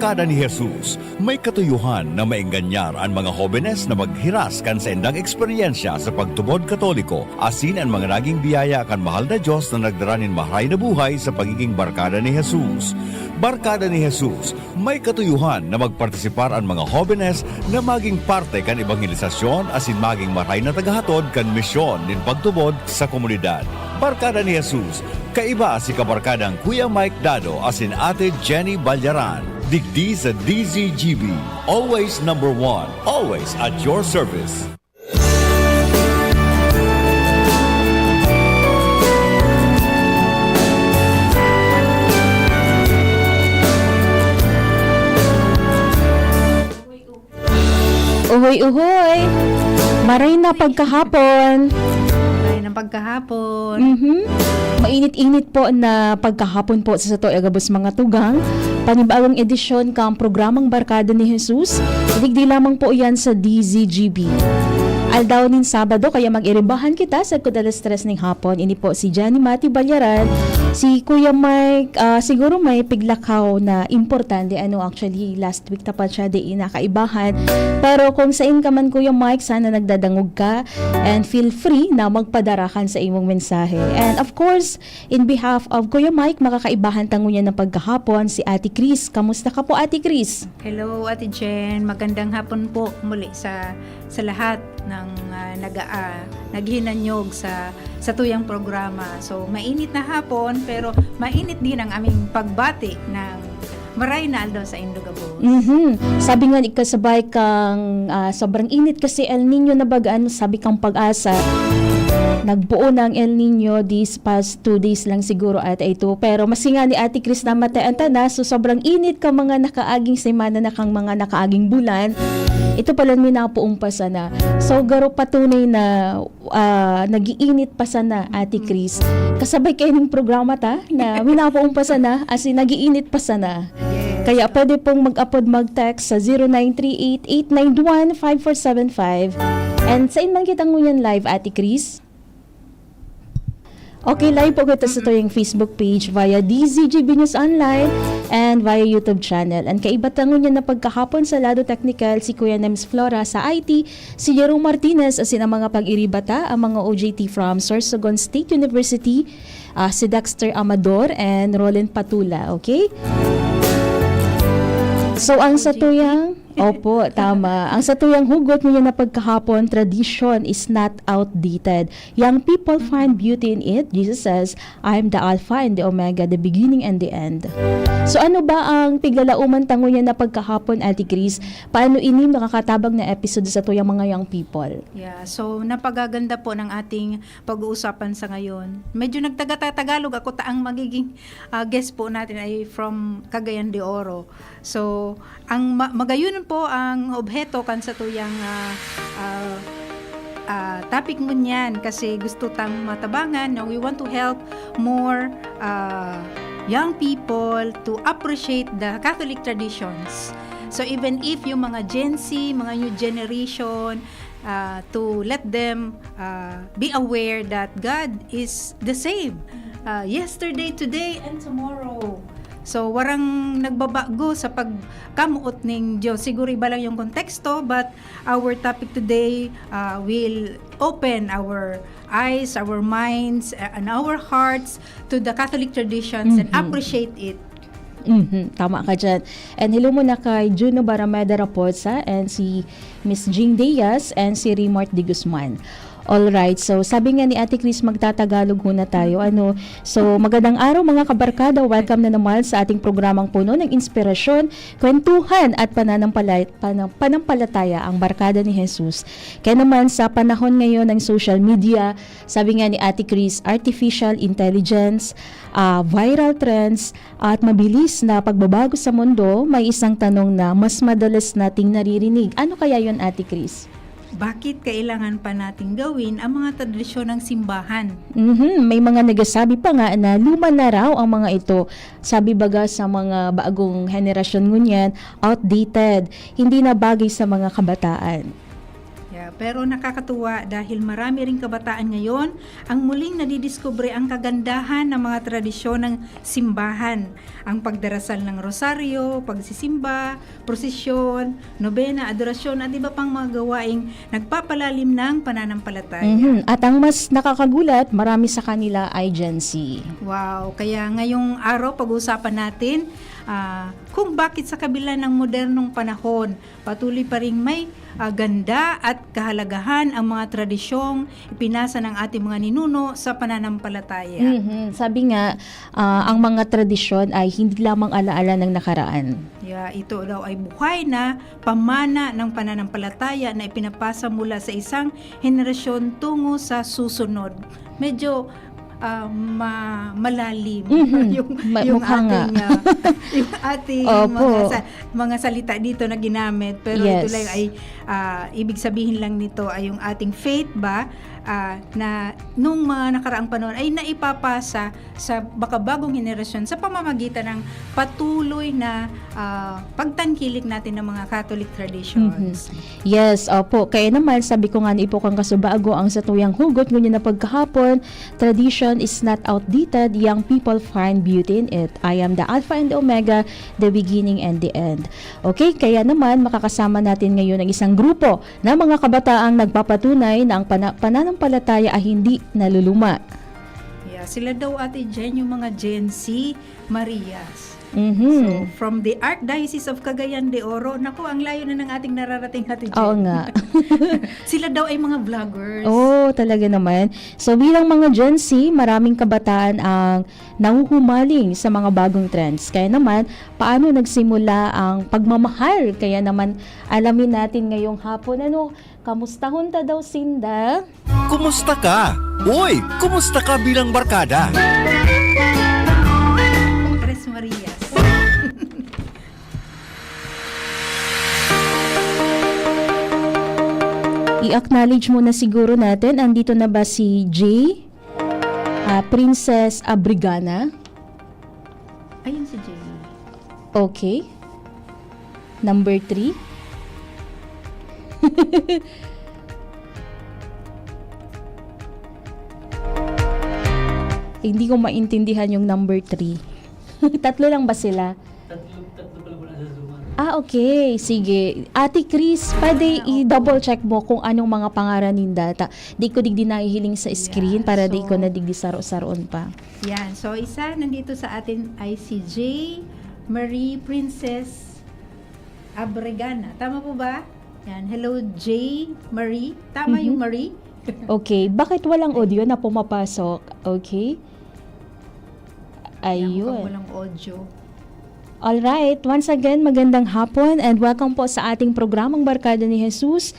Barkada ni Jesus, may katuyuhan na maenganyar ang mga hobenes na maghiras kan sa endang eksperyensya sa pagtubod katoliko, asin ang mga naging biyaya kan mahal na Diyos na nagdaranin mahay na buhay sa pagiging barkada ni Jesus. Barkada ni Jesus, may katuyuhan na magpartisipar ang mga hobenes na maging parte kan evangelisasyon asin maging maray na tagahatod kan misyon din pagtubod sa komunidad. Barkada ni Jesus, kaiba si kabarkadang Kuya Mike Dado asin Ate Jenny Balyaran. Digdi sa DZGB. Always number one. Always at your service. Uhoy! Maray na pagkahapon. Mainit-init po na pagkahapon po sa Sato Agabos mga tugang. Panibagong edisyon kang programang Barkada ni Jesus. Digdi lamang po yan sa DZGB. Aldaw nin Sabado, kaya mag-iribahan kita sa kudalas stress ng hapon. Ini po si Johnny Mati Balyaran, si Kuya Mike, siguro may piglakaw na importante. Actually, last week tapat siya di nakaibahan. Pero kung saan ka man, Kuya Mike, sana nagdadangog ka and feel free na magpadarakan sa imong mensahe. And of course, in behalf of Kuya Mike, makakaibahan tango niya ng pagkahapon si Ate Chris. Kamusta ka po, Ate Chris? Hello, Ate Jen. Magandang hapon po muli sa lahat ng naghinanyog sa tuyang programa. So, mainit na hapon, pero mainit din ang aming pagbati ng maray na aldaw sa Indogabos. Sabi nga, ikasabay kang sobrang init kasi El Nino na bagaan, sabi kang Pag-asa. Nagbuo ng El Nino these past 2 days lang siguro at ito. Pero masinga ni Ate Chris na mataanta na, so sobrang init ka mga nakaaging semana na kang mga nakaaging bulan. Ito pala may napuumpasa na. So garo patunay na nagiinit pa sana, Ate Chris. Kasabay kayo ng programa ta na minapuumpasa na as in nagiinit pa sana. Kaya pwede pong mag-upload mag-text sa 0938-891-5475. And saan man kitang ngunyan live, Ate Chris? Okay, live po kita sa ito yung Facebook page via DZGB News Online and via YouTube channel. And kaibatangon niya na pagkahapon sa lado technical si Kuya Nems Flora sa IT, si Jerome Martinez asin ang mga pag-iribata, ang mga OJT from Sorsogon State University, si Dexter Amador and Roland Patula, okay? So ang sa tuyang, opo, tama. Ang sa tuyang hugot niya na pagkahapon, tradition is not outdated. Young people find beauty in it. Jesus says, I am the Alpha and the Omega, the beginning and the end. So ano ba ang piglalauman tango niya na pagkahapon, Ate Chris? Paano ini makakatabag na episode sa tuyang mga young people? Yeah, so napagaganda po ng ating pag-uusapan sa ngayon. Medyo nagtaga-tagalog ako, ang magiging guest po natin ay from Cagayan de Oro. So, ang magayunan po ang obheto kan sa tuyang topic mo niyan kasi gusto tang matabangan. No? We want to help more young people to appreciate the Catholic traditions. So even if yung mga Gen Z, mga new generation, to let them be aware that God is the same yesterday, today, and tomorrow. So, warang nagbabago sa pagkamuot ng Diyos. Siguro iba lang yung konteksto, but our topic today will open our eyes, our minds, and our hearts to the Catholic traditions and appreciate it. Tama ka dyan. And hello muna kay Juno Barameda Raposa and si Miss Jing Diaz and si Remart de Guzman. Alright, so sabi nga ni Ate Chris, magtatagalog muna tayo. So magandang araw mga kabarkada, welcome na naman sa ating programang puno ng inspirasyon, kwentuhan at panampalataya ang Barkada ni Jesus. Kaya naman sa panahon ngayon ng social media, sabi nga ni Ate Chris, artificial intelligence, viral trends at mabilis na pagbabago sa mundo, may isang tanong na mas madalas nating naririnig. Ano kaya yon, Ate Chris? Bakit kailangan pa nating gawin ang mga tradisyon ng simbahan? May mga nagsasabi pa nga na luma na raw ang mga ito. Sabi baga sa mga bagong henerasyon ngunyan, outdated, hindi na bagay sa mga kabataan. Yeah, Pero nakakatuwa dahil marami ring kabataan ngayon ang muling nadidiskubre ang kagandahan ng mga tradisyon ng simbahan. Ang pagdarasal ng rosaryo, pagsisimba, prosesyon, nobena, adorasyon at iba pang mga gawaing nagpapalalim ng pananampalataya. At ang mas nakakagulat, marami sa kanila ay Gen Z. Wow, kaya ngayong araw pag-uusapan natin kung bakit sa kabila ng modernong panahon, patuloy pa rin may ganda at kahalagahan ang mga tradisyong ipinasa ng ating mga ninuno sa pananampalataya. Sabi nga, ang mga tradisyon ay hindi lamang alaala ng nakaraan. Ito daw ay buhay na pamana ng pananampalataya na ipinapasa mula sa isang henerasyon tungo sa susunod. Medyo malalim yung Mukha nga. ating yung ating mga salita dito na ginamit, pero Yes. ito lang ay ibig sabihin lang nito ay yung ating faith ba na nung mga nakaraang panahon ay naipapasa sa makabagong henerasyon sa pamamagitan ng patuloy na pagtangkilik natin ng mga Catholic traditions. Yes, opo. Kaya naman, sabi ko nga ni Ipo kang kasubago, ang satuyang hugot ngunit na pagkahapon, tradition is not outdated, young people find beauty in it. I am the Alpha and the Omega, the beginning and the end. Okay, kaya naman, makakasama natin ngayon ang isang grupo na mga kabataang nagpapatunay na ang pananampalataya ay hindi naluluma. Sila daw Ate Jen, yung mga Gen Z Marias. Mhm. So, from the Archdiocese of Cagayan de Oro, naku, ang layo na ng ating nararating Ate Jen. Oo nga. Sila daw ay mga vloggers. Oo, talaga naman. So bilang mga Gen Z, maraming kabataan ang nahuhumaling sa mga bagong trends. Kaya naman, paano nagsimula ang pagmamahal? Kaya naman, alamin natin ngayong hapon, kamustahon ta daw Sinda? Kumusta ka? Uy, kumusta ka bilang barkada? Tres Marias. I-acknowledge muna siguro natin, andito na ba si Jay? Princess Abrigana? Ayun si Jay. Okay. Number 3. Hindi ko maintindihan yung number 3. Tatlo lang ba sila? Tatlo pala mula sa Zoom. Okay. Sige. Ate Chris, pwede i-double check mo kung anong mga pangaran ng data. Di ko digdi nahihiling sa screen para di ko na digdi saro-saroon pa. Yan. So, isa nandito sa atin ay si Jay Marie Princess Abregana. Tama po ba? Yan. Hello, Jay Marie. Tama yung Marie? Okay. Bakit walang audio na pumapasok? Okay. Yan, mukhang Ayun. walang audio. Alright, once again, magandang hapon and welcome po sa ating programang Barkada ni Jesus.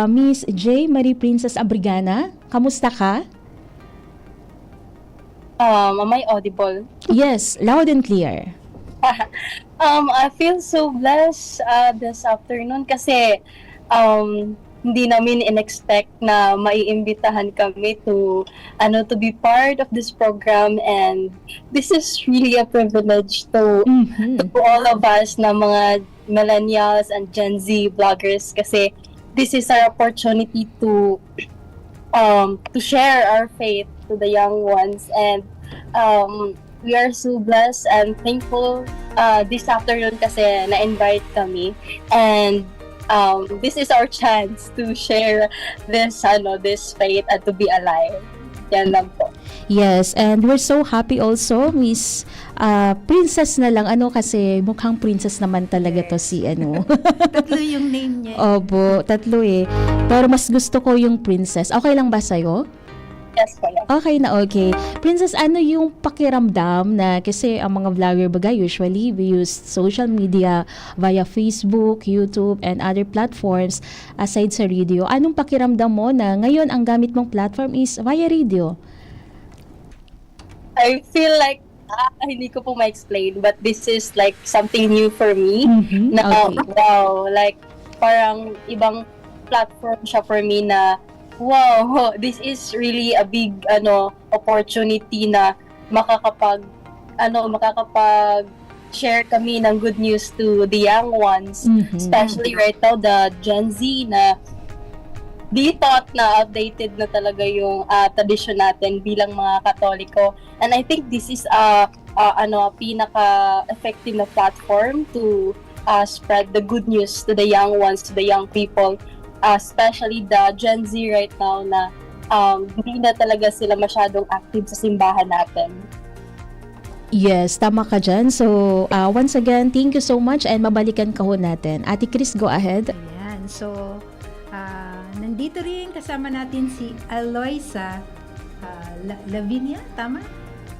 Miss J. Marie Princess Abrigana, kamusta ka? Am I audible? Yes, loud and clear. I feel so blessed this afternoon kasi hindi namin in-expect na maiimbitahan kami to be part of this program, and this is really a privilege to all of us na mga millennials and Gen Z vloggers kasi this is our opportunity to share our faith to the young ones, and we are so blessed and thankful this afternoon kasi na-invite kami, and this is our chance to share this faith and to be alive. Yan lang po. Yes, and we're so happy also, Miss Princess na lang, kasi mukhang princess naman talaga to si Tatlo yung name niya. Opo, tatlo eh. Pero mas gusto ko yung princess. Okay lang ba sa'yo? Yes po yan. Okay na okay. Princess, ano yung pakiramdam na kasi ang mga vlogger baga usually we use social media via Facebook, YouTube, and other platforms aside sa radio. Anong pakiramdam mo na ngayon ang gamit mong platform is via radio? I feel like hindi ko po ma-explain, but this is like something new for me. Na Okay. wow, like parang ibang platform siya for me na wow, this is really a big opportunity na makakapag share kami ng good news to the young ones, especially right now the Gen Z na di thought na outdated na talaga yung tradition natin bilang mga Katoliko. And I think this is pinaka-effective na platform to spread the good news to the young ones, to the young people, especially the Gen Z right now na hindi na talaga sila masyadong active sa simbahan natin. Yes, tama ka dyan. So, once again, thank you so much and mabalikan ka ho natin. Ate Chris, go ahead. Ayan. So, nandito rin kasama natin si Aloysa Lavinia, tama?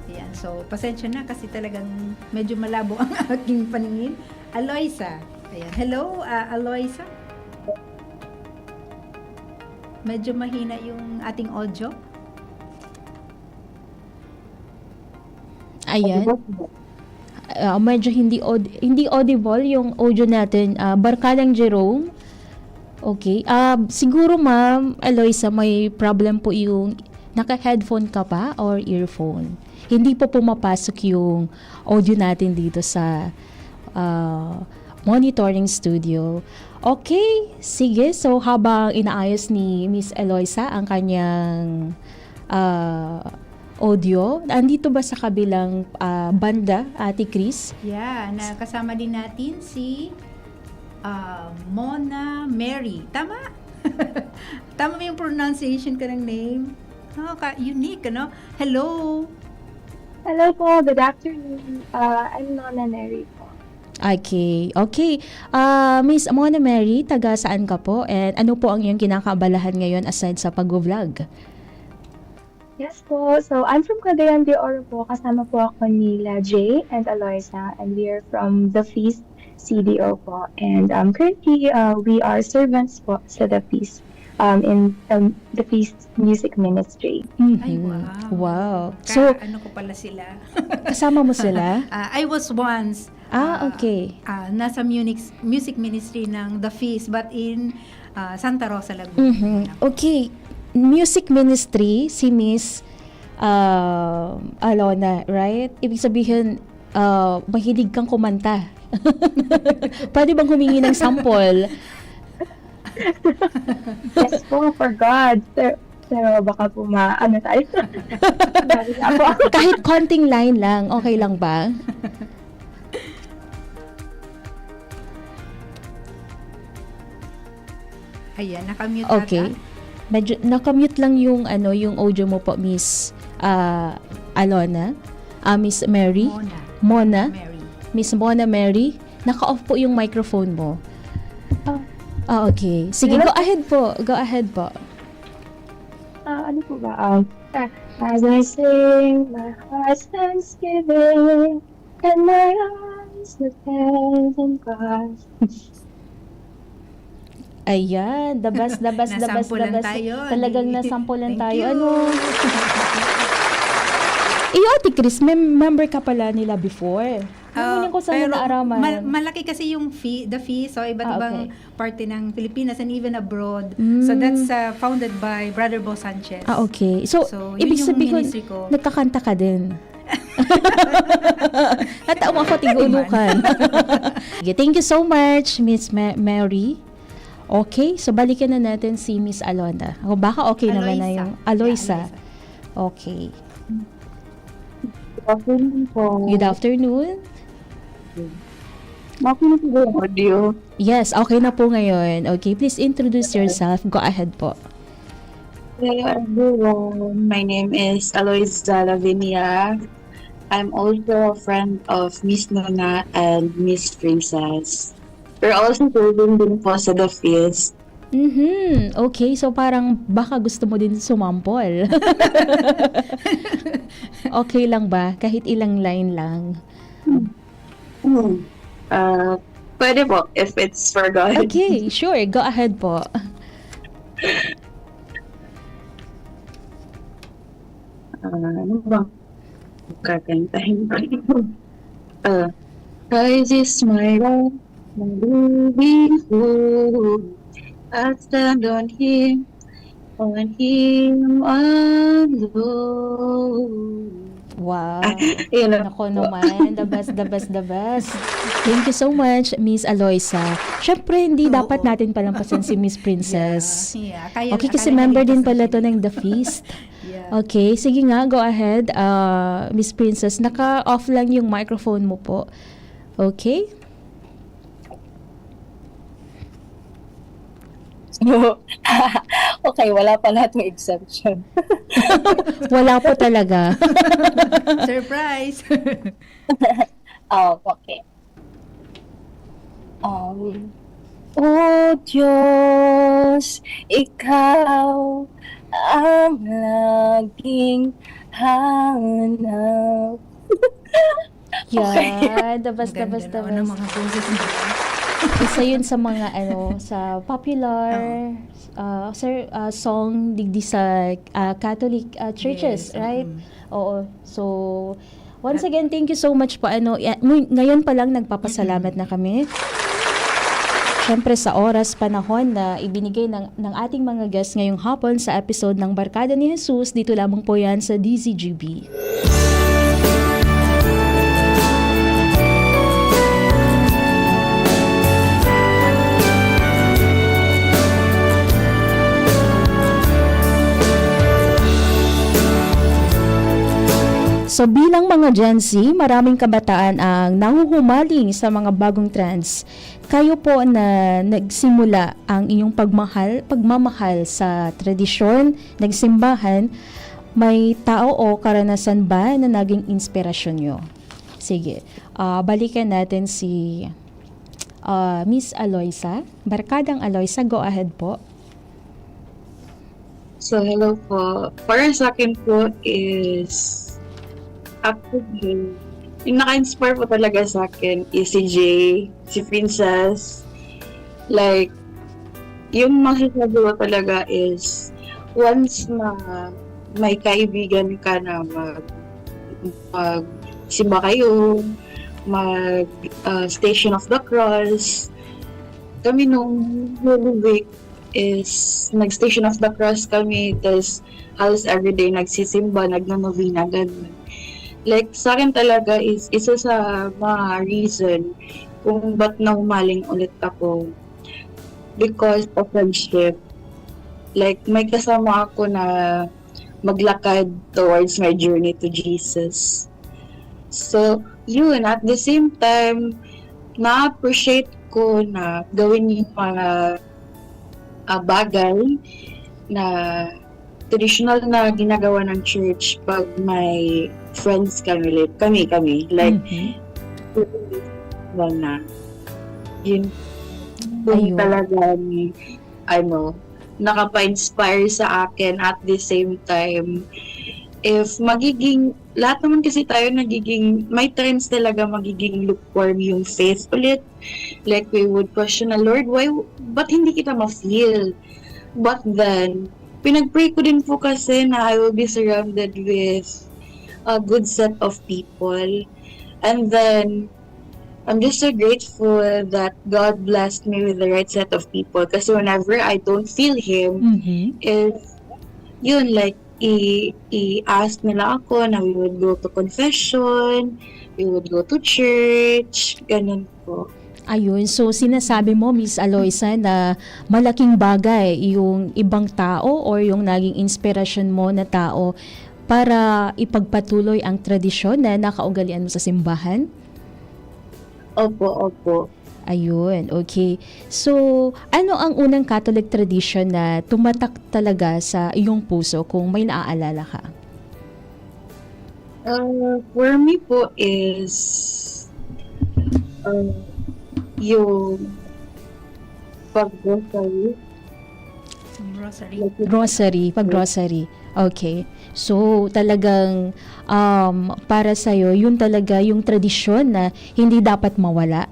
Ayan. So, pasensya na kasi talagang medyo malabo ang aking paningin. Aloysa. Ayan. Hello, Aloysa. Medyo mahina yung ating audio. Ayan. Medyo hindi audible yung audio natin. Barkadang Jerome. Okay. Siguro ma'am, Aloysa, may problem po yung naka-headphone ka pa or earphone. Hindi po pumapasok yung audio natin dito sa monitoring studio. Okay, sige. So habang inaayos ni Miss Aloysa ang kanyang audio, andito ba sa kabilang banda, Ate Chris? Yeah, nakasama din natin si Mona Mary. Tama? Tama ba yung pronunciation ka ng name? Unique, ano? Hello? Hello po, good afternoon. I'm Mona Mary po. Okay. Miss Mona Mary, taga saan ka po? And ano po ang iyong kinakaabalahan ngayon aside sa pag-vlog? Yes po, so I'm from Cagayan de Oro po. Kasama po ako nila Jay and Aloysa, and we are from the Feast CDO po. And currently, we are servants po sa the Feast in the Feast Music Ministry. Ay, wow. Wow. So, Ano ko pala sila? kasama mo sila? I was once Okay. nasa music ministry ng The Feast but in Santa Rosa, Laguna. Okay. Music ministry, si Miss Alona, right? Ibig sabihin, mahilig kang kumanta. Pwede bang humingi ng sample? Yes po, for God. Pero baka po tayo. Kahit konting line lang, okay lang ba? Ayan, nakamute Okay. ata. Medyo nakamute lang yung yung audio mo po, Miss Alona. Miss Mary. Mona. Mary. Miss Mona Mary. Naka-off po yung microphone mo. Okay. Sige, go ahead po. Go ahead po. Ano po ba? As I sing my heart's thanksgiving and my eyes look heaven God. Ayan, the best. Nasampulan tayo. Talagang nasampulan Thank tayo. you. Ate Chris, member ka pala nila before. Ano ko sa pero naaraman? malaki kasi yung the fee, so iba't ibang parte ng Pilipinas and even abroad. Mm. So that's founded by Brother Bo Sanchez. Okay. So yun ibig yung sabihin, ministry ko. nagkakanta ka din. Natawa ako tigulukan. Okay, thank you so much, Miss Mary. Okay, so balikan na natin si Miss Alona. O baka okay naman na yung Aloysa. Yeah, Okay. Good afternoon po. Good afternoon. Makinig po yung audio. Yes, okay na po ngayon. Okay, please introduce yourself. Go ahead po. Hello everyone, my name is Aloysa Lavinia. I'm also a friend of Miss Nona and Miss Princess. We're also serving din po sa The Feast. Okay, so parang baka gusto mo din sumampol. Okay lang ba? Kahit ilang line lang. Pwede po, if it's for God. Okay, sure. Go ahead po. Ano ba? Kakantahin ba? Christ is my rock, my living hope. I stand on Him alone. Wow. Yun lang. Nako naman, the best. Thank you so much, Miss Aloysa. Syempre, hindi Oo. dapat natin palampasan si Miss Princess. Yeah. Kaya, Okay, kasi akala member din naging pala to pasensya. ng The Feast. Yeah. Okay, sige nga, go ahead. Miss Princess, naka-off lang yung microphone mo po. Okay? Okay, wala pa lahat ng exemption. Wala po talaga. Surprise! Okay. Oh Diyos, ikaw ang laging hanap. Yan, Ganda basta. naman ng mga poses nila. Isa yun sa mga sa popular song digdi sa Catholic churches, Yes, right? Oo. So, once again, thank you so much po. Ngayon pa lang nagpapasalamat na kami. Siyempre sa oras, panahon na ibinigay ng ating mga guests ngayong hapon sa episode ng Barkada ni Jesus, dito lamang po yan sa DZGB. So bilang mga Gen Z, maraming kabataan ang nahuhumaling sa mga bagong trends. Kayo po na nagsimula ang inyong pagmamahal sa tradisyon, nagsimbahan, may tao o karanasan ba na naging inspirasyon nyo? Sige, balikan natin si Miss Aloysa. Barkadang Aloysa, go ahead po. So, hello po. Para sa akin po is actually, yung naka-inspire po talaga sa akin is si Jay, si Princess. Like, yung masasabi ko talaga is once na may kaibigan ka na magsimba kayo, Station of the Cross. Kami nung Holy Week is nag-Station of the Cross kami, tapos halos everyday nagsisimba, nagnanovena, ganun. Like, sa akin talaga is isa sa mga reason kung ba't nahumaling ulit ako. Because of friendship. Like, may kasama ako na maglakad towards my journey to Jesus. So, yun, at the same time, na-appreciate ko na gawin yung mga bagay na traditional na ginagawa ng church pag may friends kami, like, na yun Ayun. talaga ni nakapa-inspire sa akin at the same time if lahat naman kasi tayo may trends talaga magiging lukewarm yung faith ulit, like we would question the Lord, ba't hindi kita ma-feel? But then pinag-pray ko din po kasi na I will be surrounded with a good set of people. And then, I'm just so grateful that God blessed me with the right set of people. Kasi whenever I don't feel Him, is yun, like, i-ask nila ako na we would go to confession, we would go to church, ganun po. Ayun, so sinasabi mo, Miss Aloysa, na malaking bagay yung ibang tao or yung naging inspirasyon mo na tao para ipagpatuloy ang tradisyon na nakaugalian mo sa simbahan? Opo. Ayun, okay. So, ano ang unang Catholic tradition na tumatak talaga sa iyong puso kung may naaalala ka? For me po is yung pag-grocery. Pag-grocery. Okay. So, talagang para sa'yo, yun talaga yung tradisyon na hindi dapat mawala.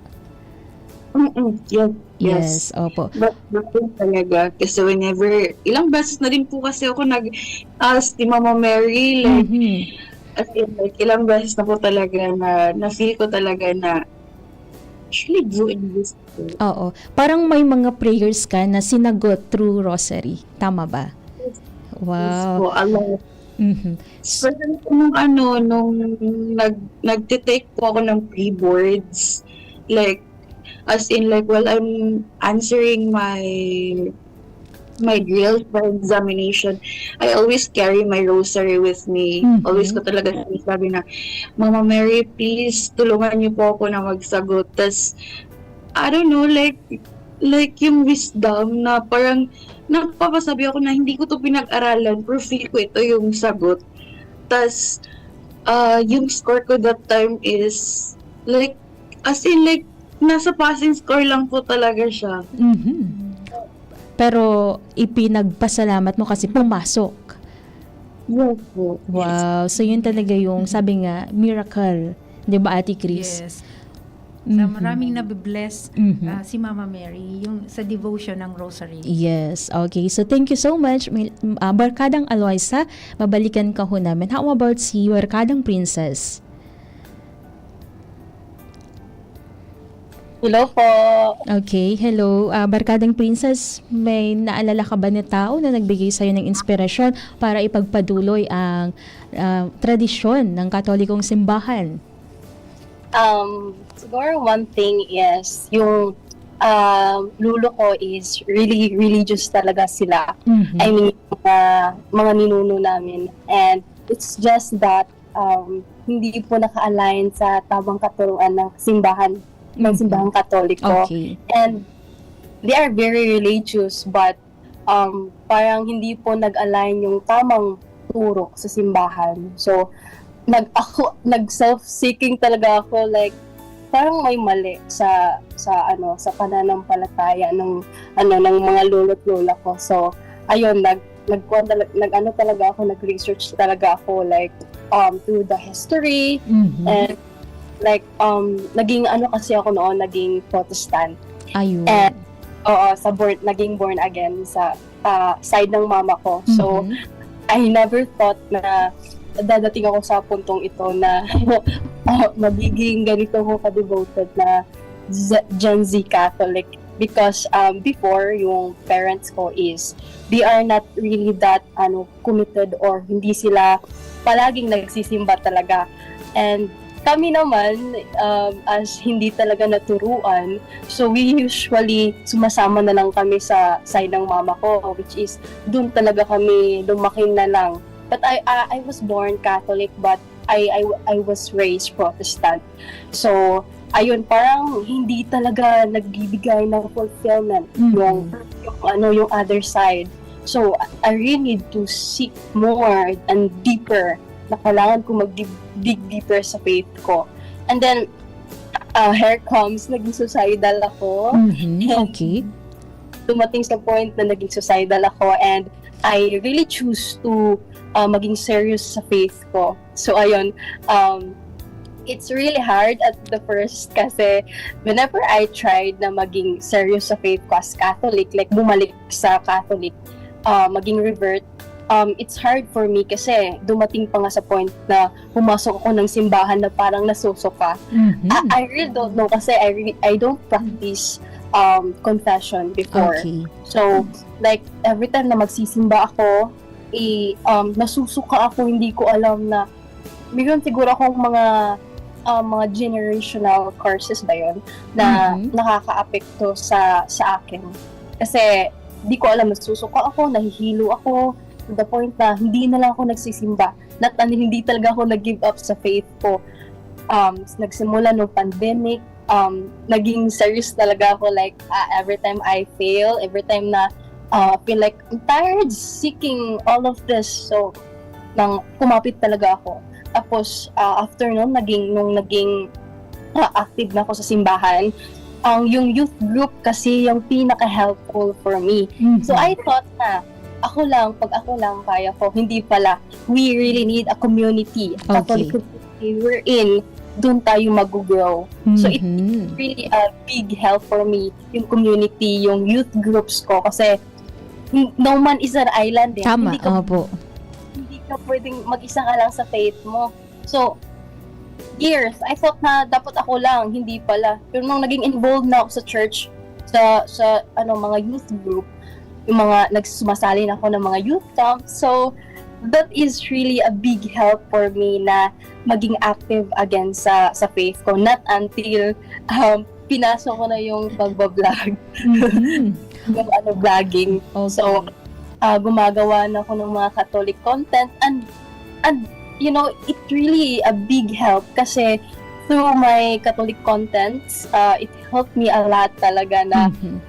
Yes, opo. But talaga, kasi whenever, ilang beses na din po kasi ako nag-ask ni Mama Mary, like, as in, like, ilang beses na po talaga na feel ko talaga na actually doing this. Oo. Parang may mga prayers ka na sinagot through rosary. Tama ba? Wow. So, alam. Pero nung nagtitake po ako ng pre-boards, like, as in like while I'm answering my drills for examination, I always carry my rosary with me. Mhm. Always ko talaga sinasabi na, Mama Mary, please, tulungan niyo po ako na magsagot. Tas, I don't know, like yung wisdom na parang napapasabi ako na hindi ko to pinag-aralan, pero feel ko ito yung sagot. Tas, yung score ko that time is, like, as in like, nasa passing score lang po talaga siya. Mhm. Pero ipinagpasalamat mo kasi pumasok. Yes po. Wow. So yun talaga yung sabi nga, miracle. 'Di ba, Ate Chris? Yes. Sa Mhm. maraming nabibless Mhm. si Mama Mary, yung sa devotion ng Rosary. Yes. Okay. So thank you so much, Barkadang Aloysa. Babalikan ka ho namin. How about si Barkadang Princess? Hello po. Okay, hello. Barkadang Princess, may naalala ka ba na tao na nagbigay sa'yo ng inspirasyon para ipagpaduloy ang tradisyon ng Katolikong simbahan? Siguro one thing is yung lulo ko is really religious talaga sila. Mhm. I mean, mga ninuno namin. And it's just that hindi po naka-align sa tamang katuruan ng simbahan Katoliko. Okay. And they are very religious but parang hindi po nag-align yung tamang turo sa simbahan. So, nag-self-seeking talaga ako, like parang may mali sa pananampalataya ng mga lolo't lola ko. So, ayun, nag-research talaga ako, like through the history Mhm. and like naging kasi ako noon, naging Protestant. Ayun. And naging born again sa side ng mama ko. So Mhm. I never thought na dadating ako sa puntong ito na magiging ganito ko ka-devoted na Gen Z Catholic, because before yung parents ko is they are not really that committed, or hindi sila palaging nagsisimba talaga. And kami naman, as hindi talaga naturuan, so we usually sumasama na lang kami sa side ng mama ko, which is dun talaga kami lumaki na lang. But I was born Catholic, but I was raised Protestant. So, ayun, parang hindi talaga nagbibigay ng fulfillment yung other side. So, I really need to seek more and deeper, na kailangan ko mag-dig deeper sa faith ko. And then, here comes, naging suicidal ako. Mhm. Okay. Dumating sa point na naging suicidal ako, and I really choose to maging serious sa faith ko. So, ayun, it's really hard at the first kasi whenever I tried na maging serious sa faith ko as Catholic, like bumalik sa Catholic, maging revert, it's hard for me kasi dumating pa nga sa point na pumasok ako ng simbahan na parang nasusuka. Mhm. I really don't know kasi I don't practice confession before. Okay. So, like, every time na magsisimba ako, nasusuka ako, hindi ko alam na mayroon siguro akong mga generational curses ba yun na nakaka-apekto sa akin. Kasi, di ko alam, nasusuka ako, nahihilo ako, to the point na hindi na lang ako nagsisimba. Hindi talaga ako nag-give up sa faith ko. Nagsimula no pandemic, naging serious talaga ako, like every time I fail, every time na feel like I'm tired seeking all of this. So, kumapit talaga ako. Tapos, after nung naging active na ako sa simbahan, yung youth group kasi yung pinaka-helpful for me. Mhm. So, I thought na, pag ako lang, kaya ko. Hindi pala. We really need a community. Okay. Catholic community we're in, doon tayo mag-grow. So, it's Mhm. really a big help for me, yung community, yung youth groups ko. Kasi, no man is an island. Tama. Hindi ka Opo. pwedeng mag-isa ka lang sa faith mo. So, years, I thought na dapat ako lang, hindi pala. Pero nung naging involved na ako sa church, sa mga youth group, yung mga nagsumasali na ako ng mga youth camp. So, that is really a big help for me na maging active again sa faith ko. Not until pinasok ko na yung pagbablog, Mhm. yung vlogging. Okay. So, gumagawa na ako ng mga Catholic content and it really a big help kasi through my Catholic contents, it helped me a lot talaga na Mhm.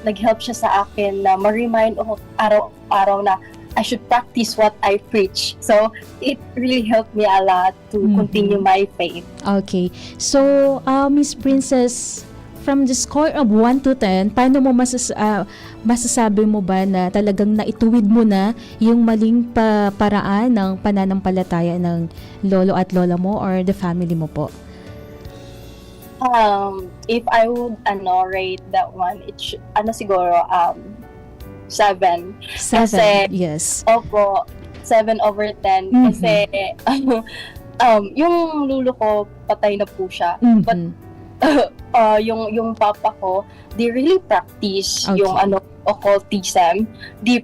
nag-help siya sa akin na ma-remind ako araw-araw na I should practice what I preach. So, it really helped me a lot to Mhm. continue my faith. Okay. So, Miss Princess, from the score of 1 to 10, paano mo masasabi mo ba na talagang naituwid mo na yung maling paraan ng pananampalataya ng lolo at lola mo or the family mo po? If I would rate that one, siguro 7. 7. Kasi- Yes. Opo, 7/10 Mhm. kasi yung lulo ko patay na po siya. But Mhm. yung papa ko, they really practice Okay. yung occultism. They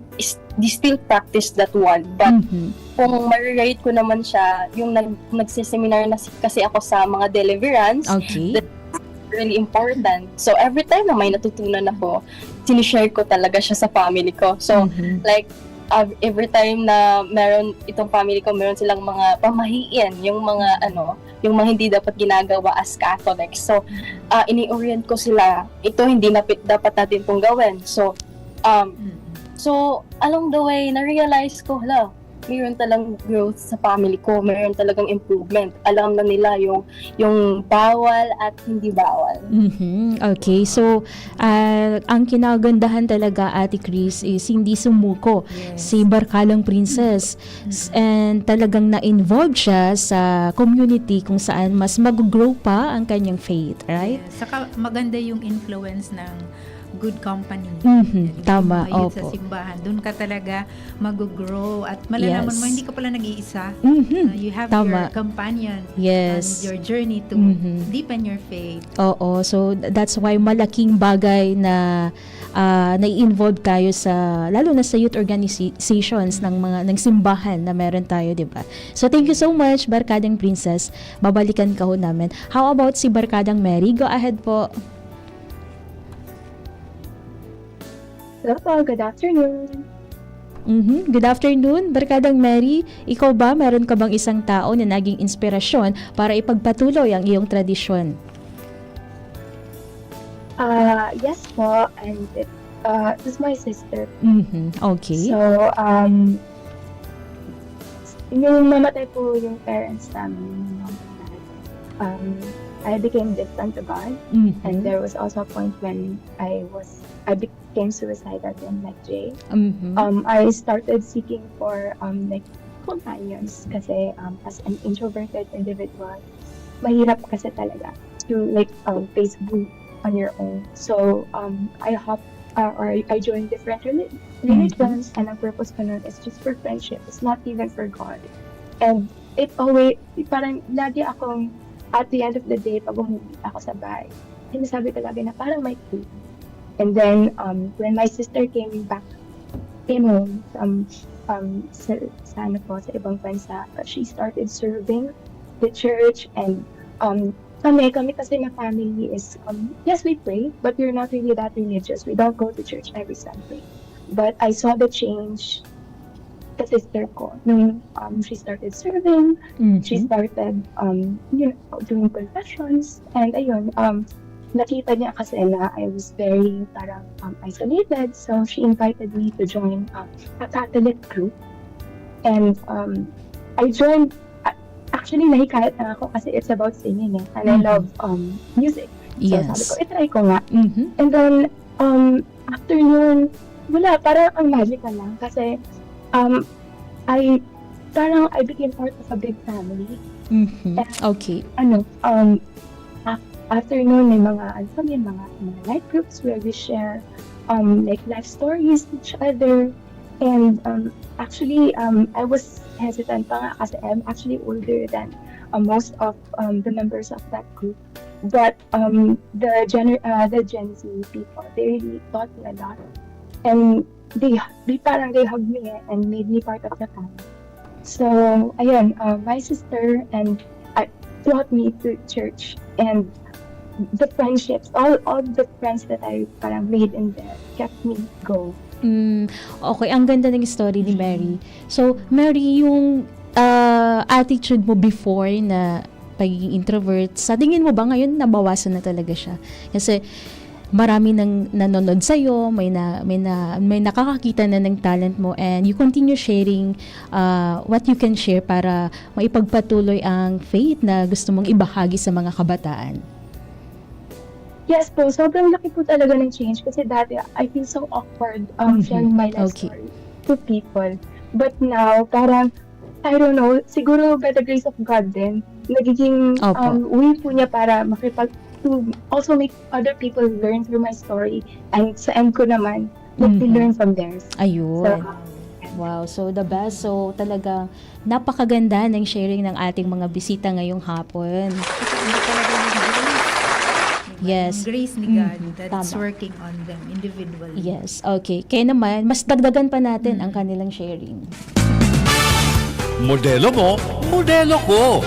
still practice that one. But Mhm. kung ma-rate ko naman siya, yung nagsiseminar na kasi ako sa mga deliverance, Okay. really important. So every time na may natutunan ako, sinishare ko talaga siya sa family ko. So Mhm. like every time na meron itong family ko, meron silang mga pamahiin, yung mga yung mga hindi dapat ginagawa as Catholics. So ini-orient ko sila, ito hindi dapat natin pong gawin. So along the way, na-realize ko, mayroon talagang growth sa family ko, mayroon talagang improvement. Alam na nila yung bawal at hindi bawal. Mhm. Okay. So, ang kinagandahan talaga, Ate Chris, is hindi sumuko si Barkalang Princess. And talagang na-involve siya sa community kung saan mas mag-grow pa ang kanyang faith, right? Yes. Saka maganda yung influence ng good company. Mhm. Tama. Ayun sa Opo. simbahan. Doon ka talaga mag-grow at malalaman Yes. mo, hindi ka pala nag-iisa. Mhm. You have Tama. your companion Yes. on your journey to Mhm. deepen your faith. Oo. So, that's why malaking bagay na nai-involve kayo sa, lalo na sa youth organizations ng simbahan na meron tayo, di ba? So, thank you so much, Barkadang Princess. Babalikan ka ho namin. How about si Barkadang Mary? Go ahead po. Hello po, good afternoon. Mhm. Good afternoon, Barkadang Mary. Ikaw ba, meron ka bang isang tao na naging inspirasyon para ipagpatuloy ang iyong tradisyon? Yes po, and it was my sister. Mhm. Okay. So, yung mamatay po yung parents namin, I became distant to God. Mhm. And there was also a point when I became suicidal then like Jay. Mhm. I started seeking for like companions kasi as an introverted individual, mahirap kasi talaga to like face group on your own. So I joined different religions and ang purpose ko nun is just for friendship. It's not even for God. And it always, parang lagi akong at the end of the day, pag umuwi ako sa bahay, sinasabi ko lagi na parang may clue. And then, when my sister came home sa ibang bansa, she started serving the church and kami kasi na family is, yes, we pray, but we're not really that religious. We don't go to church every Sunday. But I saw the change sa sister ko nung she started serving. Mhm. She started doing confessions, and ayun, nakita niya kasi na I was very parang isolated, so she invited me to join a Catholic group. And I joined, actually nahikayat na ako kasi it's about singing and I love music. So sabi ko, Yes. itry ko nga. Mhm. And then after nun, wala, parang ang magical lang kasi I became part of a big family. Mhm. Okay. After noon, may mga life groups where we share like life stories with each other. And actually, I was hesitant pa nga kasi I'm actually older than most of the members of that group. But the Gen Z people, they really taught me a lot. And they hugged me and made me part of the family. So, ayun, my sister and brought me to church, and the friendships, all the friends that I parang made in there kept me go. Okay, ang ganda ng story ni Mary. So, Mary, yung attitude mo before na pagiging introvert, sa tingin mo ba ngayon nabawasan na talaga siya? Kasi marami nang nanonood sa'yo, may nakakakita na ng talent mo, and you continue sharing what you can share para maipagpatuloy ang faith na gusto mong ibahagi sa mga kabataan. Yes po, sobrang laki po talaga ng change kasi dati I feel so awkward sharing my life story to people. But now, parang, I don't know, siguro by the grace of God din, nagiging way po niya para to also make other people learn through my story, and sa end ko naman, let me learn from theirs. Ayun. So, Wow, so the best. So talagang napakaganda ng sharing ng ating mga bisita ngayong hapon. Yes. Ang grace ni God that's Tama. working on them individually. Yes, okay. Kaya naman, mas dagdagan pa natin ang kanilang sharing. Modelo mo, modelo ko.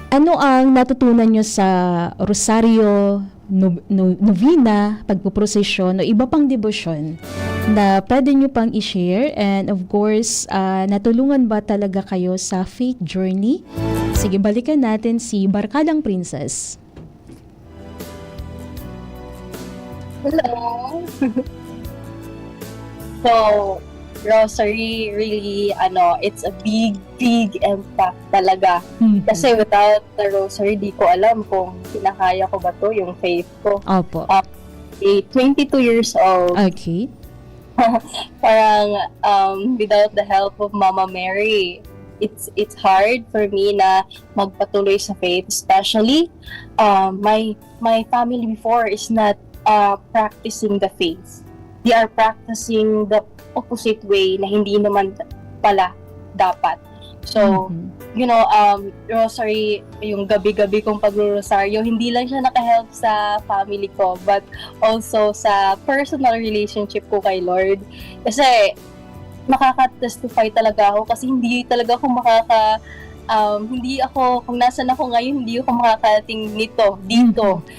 Ano ang natutunan nyo sa Rosario, Novena, pagpuprosesyon o iba pang debosyon na pwede nyo pang i-share? And of course, natulungan ba talaga kayo sa faith journey? Sige, balikan natin si Barkadang Princess. Hello. So, Rosary really, it's a big impact talaga. Kasi without the Rosary, di ko alam kung kinakaya ko ba to, yung faith ko. Opo. 22 years old. Okay. Parang, without the help of Mama Mary, it's hard for me na magpatuloy sa faith. Especially, my family before is not practicing the faith. They are practicing the opposite way na hindi naman pala dapat. So, Rosary, yung gabi-gabi kong pag-rosaryo, hindi lang siya naka-help sa family ko, but also sa personal relationship ko kay Lord. Kasi, makaka-testify talaga ako kasi hindi talaga ako kung nasan ako ngayon, hindi ako makakarating dito.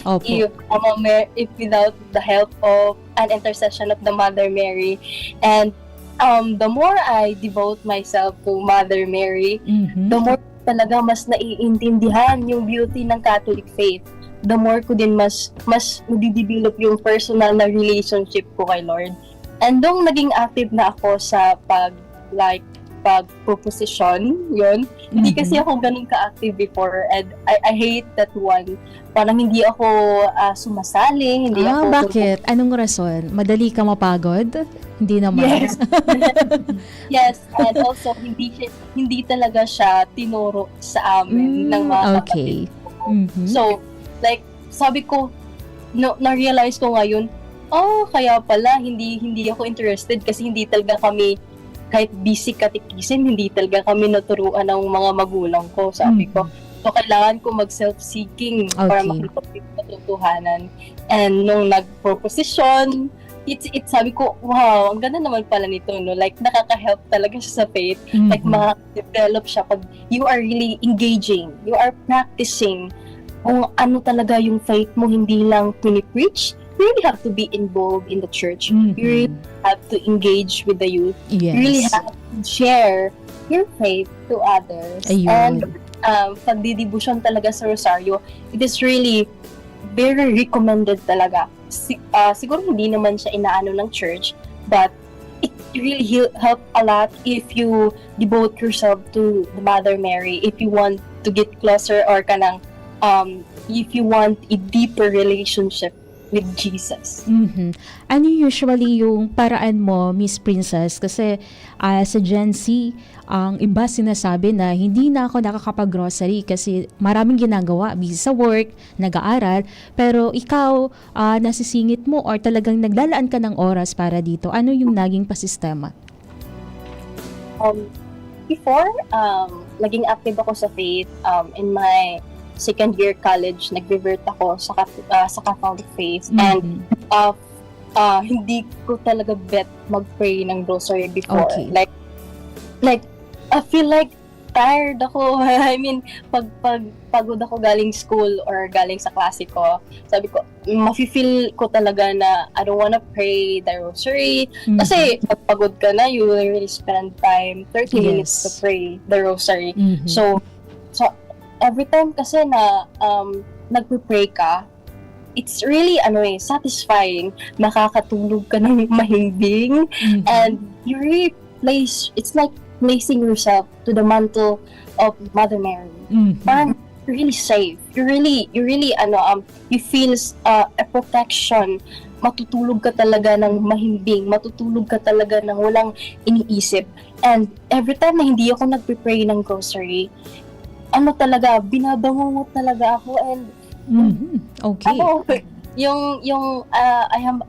Opo. If without the help of an intercession of the Mother Mary. And the more I devote myself to Mother Mary, the more talaga mas naiintindihan yung beauty ng Catholic faith. The more ko din mas nadidevelop yung personal na relationship ko kay Lord. And nung naging active na ako sa pagproposisyon, yun. Hindi kasi ako ganun ka-active before, and I hate that one. Parang hindi ako sumasali, hindi ako... Bakit? Anong rason? Madali ka mapagod? Hindi naman. Yes. Yes, and also hindi talaga siya tinuro sa amin ng mga okay. kapatid. So, like, sabi ko, na-realize ko ngayon, kaya pala hindi ako interested kasi hindi talaga kami kahit busy katikisin, hindi talaga kami naturuan ng mga magulang ko, sabi ko. So, kailangan ko mag-self-seeking para makita yung katotohanan. And nung nag-proposition, sabi ko, wow, ang ganda naman pala nito, no? Like, nakaka-help talaga siya sa faith. Like, ma-develop siya pag you are really engaging, you are practicing kung ano talaga yung faith mo, hindi lang pini-preach. You really have to be involved in the church. You really have to engage with the youth. Yes. You really have to share your faith to others. Ayun. And pagdidibusyon talaga sa Rosario, it is really very recommended talaga. Siguro hindi naman siya inaano ng church, but it really help a lot if you devote yourself to the Mother Mary, if you want to get closer or if you want a deeper relationship with Jesus. Ano usually yung paraan mo, Miss Princess? Kasi sa Gen Z, ang iba sinasabi na hindi na ako nakakapag-grocery kasi maraming ginagawa, busy sa work, nag-aaral, pero ikaw, nasisingit mo or talagang naglalaan ka ng oras para dito. Ano yung naging pasistema? Before, naging active ako sa faith in my second year college, nag-revert ako sa Catholic faith. And hindi ko talaga bet mag-pray ng rosary before. Okay. Like I feel like tired ako. I mean, pag pagod ako galing school or galing sa klase ko, sabi ko, mafe-feel ko talaga na I don't wanna pray the rosary. Kasi pag pagod ka na, you will really spend time, 30 minutes to Yes. pray the rosary. Mhm. So every time kasi na nagpe-pray ka, it's really satisfying. Nakakatulog ka ng mahimbing, Mhm. and you really it's like placing yourself to the mantle of Mother Mary. Mhm. Parang you're really safe. You feel a protection. Matutulog ka talaga ng mahimbing, matutulog ka talaga ng walang iniisip. And every time na hindi ako nagpe-pray ng rosary, binabangungot talaga ako, and Mhm. Okay.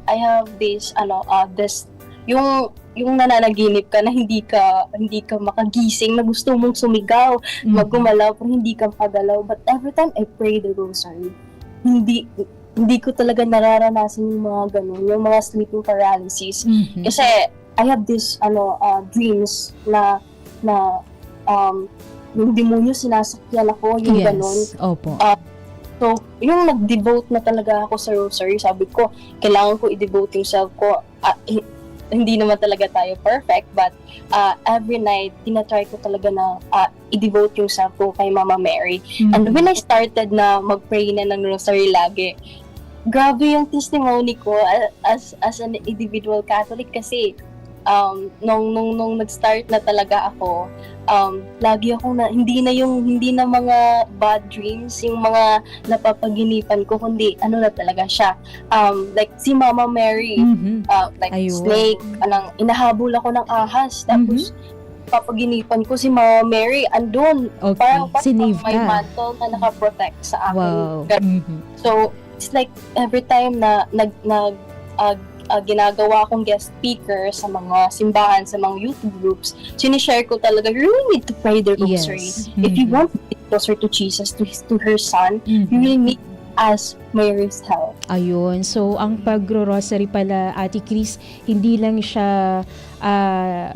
I have this yung nananaginip ka na hindi ka makagising, na gusto mong sumigaw, Mhm. maggumalaw, pero hindi ka makagalaw. But every time I pray the rosary, hindi ko talaga nararanasan yung mga ganun, yung mga sleeping paralysis. Mhm. Kasi I have this dreams na yung demonyo sinasakyan ako, yung ganun. Yes. Opo. So, yung nag-devote na talaga ako sa rosary, sabi ko, kailangan ko i-devote yung self ko. Hindi naman talaga tayo perfect, but every night, tinatry ko talaga na i-devote yung self ko kay Mama Mary. And when I started na mag-pray na ng rosary lagi, grabe yung testimony ko as an individual Catholic, kasi nung nag-start na talaga ako, lagi ako hindi na mga bad dreams yung mga napapaginipan ko, kundi na talaga siya, like si Mama Mary, Mhm. like Ayun. snake, inahabol ako ng ahas, tapos papaginipan ko si Mama Mary andun, Okay. parang Sinave may ka. mantle na nakaprotect sa akin. Wow. Mhm. So, it's like every time na ginagawa akong guest speaker sa mga simbahan, sa mga YouTube groups, sinishare ko talaga, you really need to pray the rosary. Yes. If you Mhm. want to get closer to Jesus, to her son, you Mhm. really need to ask Mary's help. Ayun. So, ang pagro-rosary pala, Ate Chris, hindi lang siya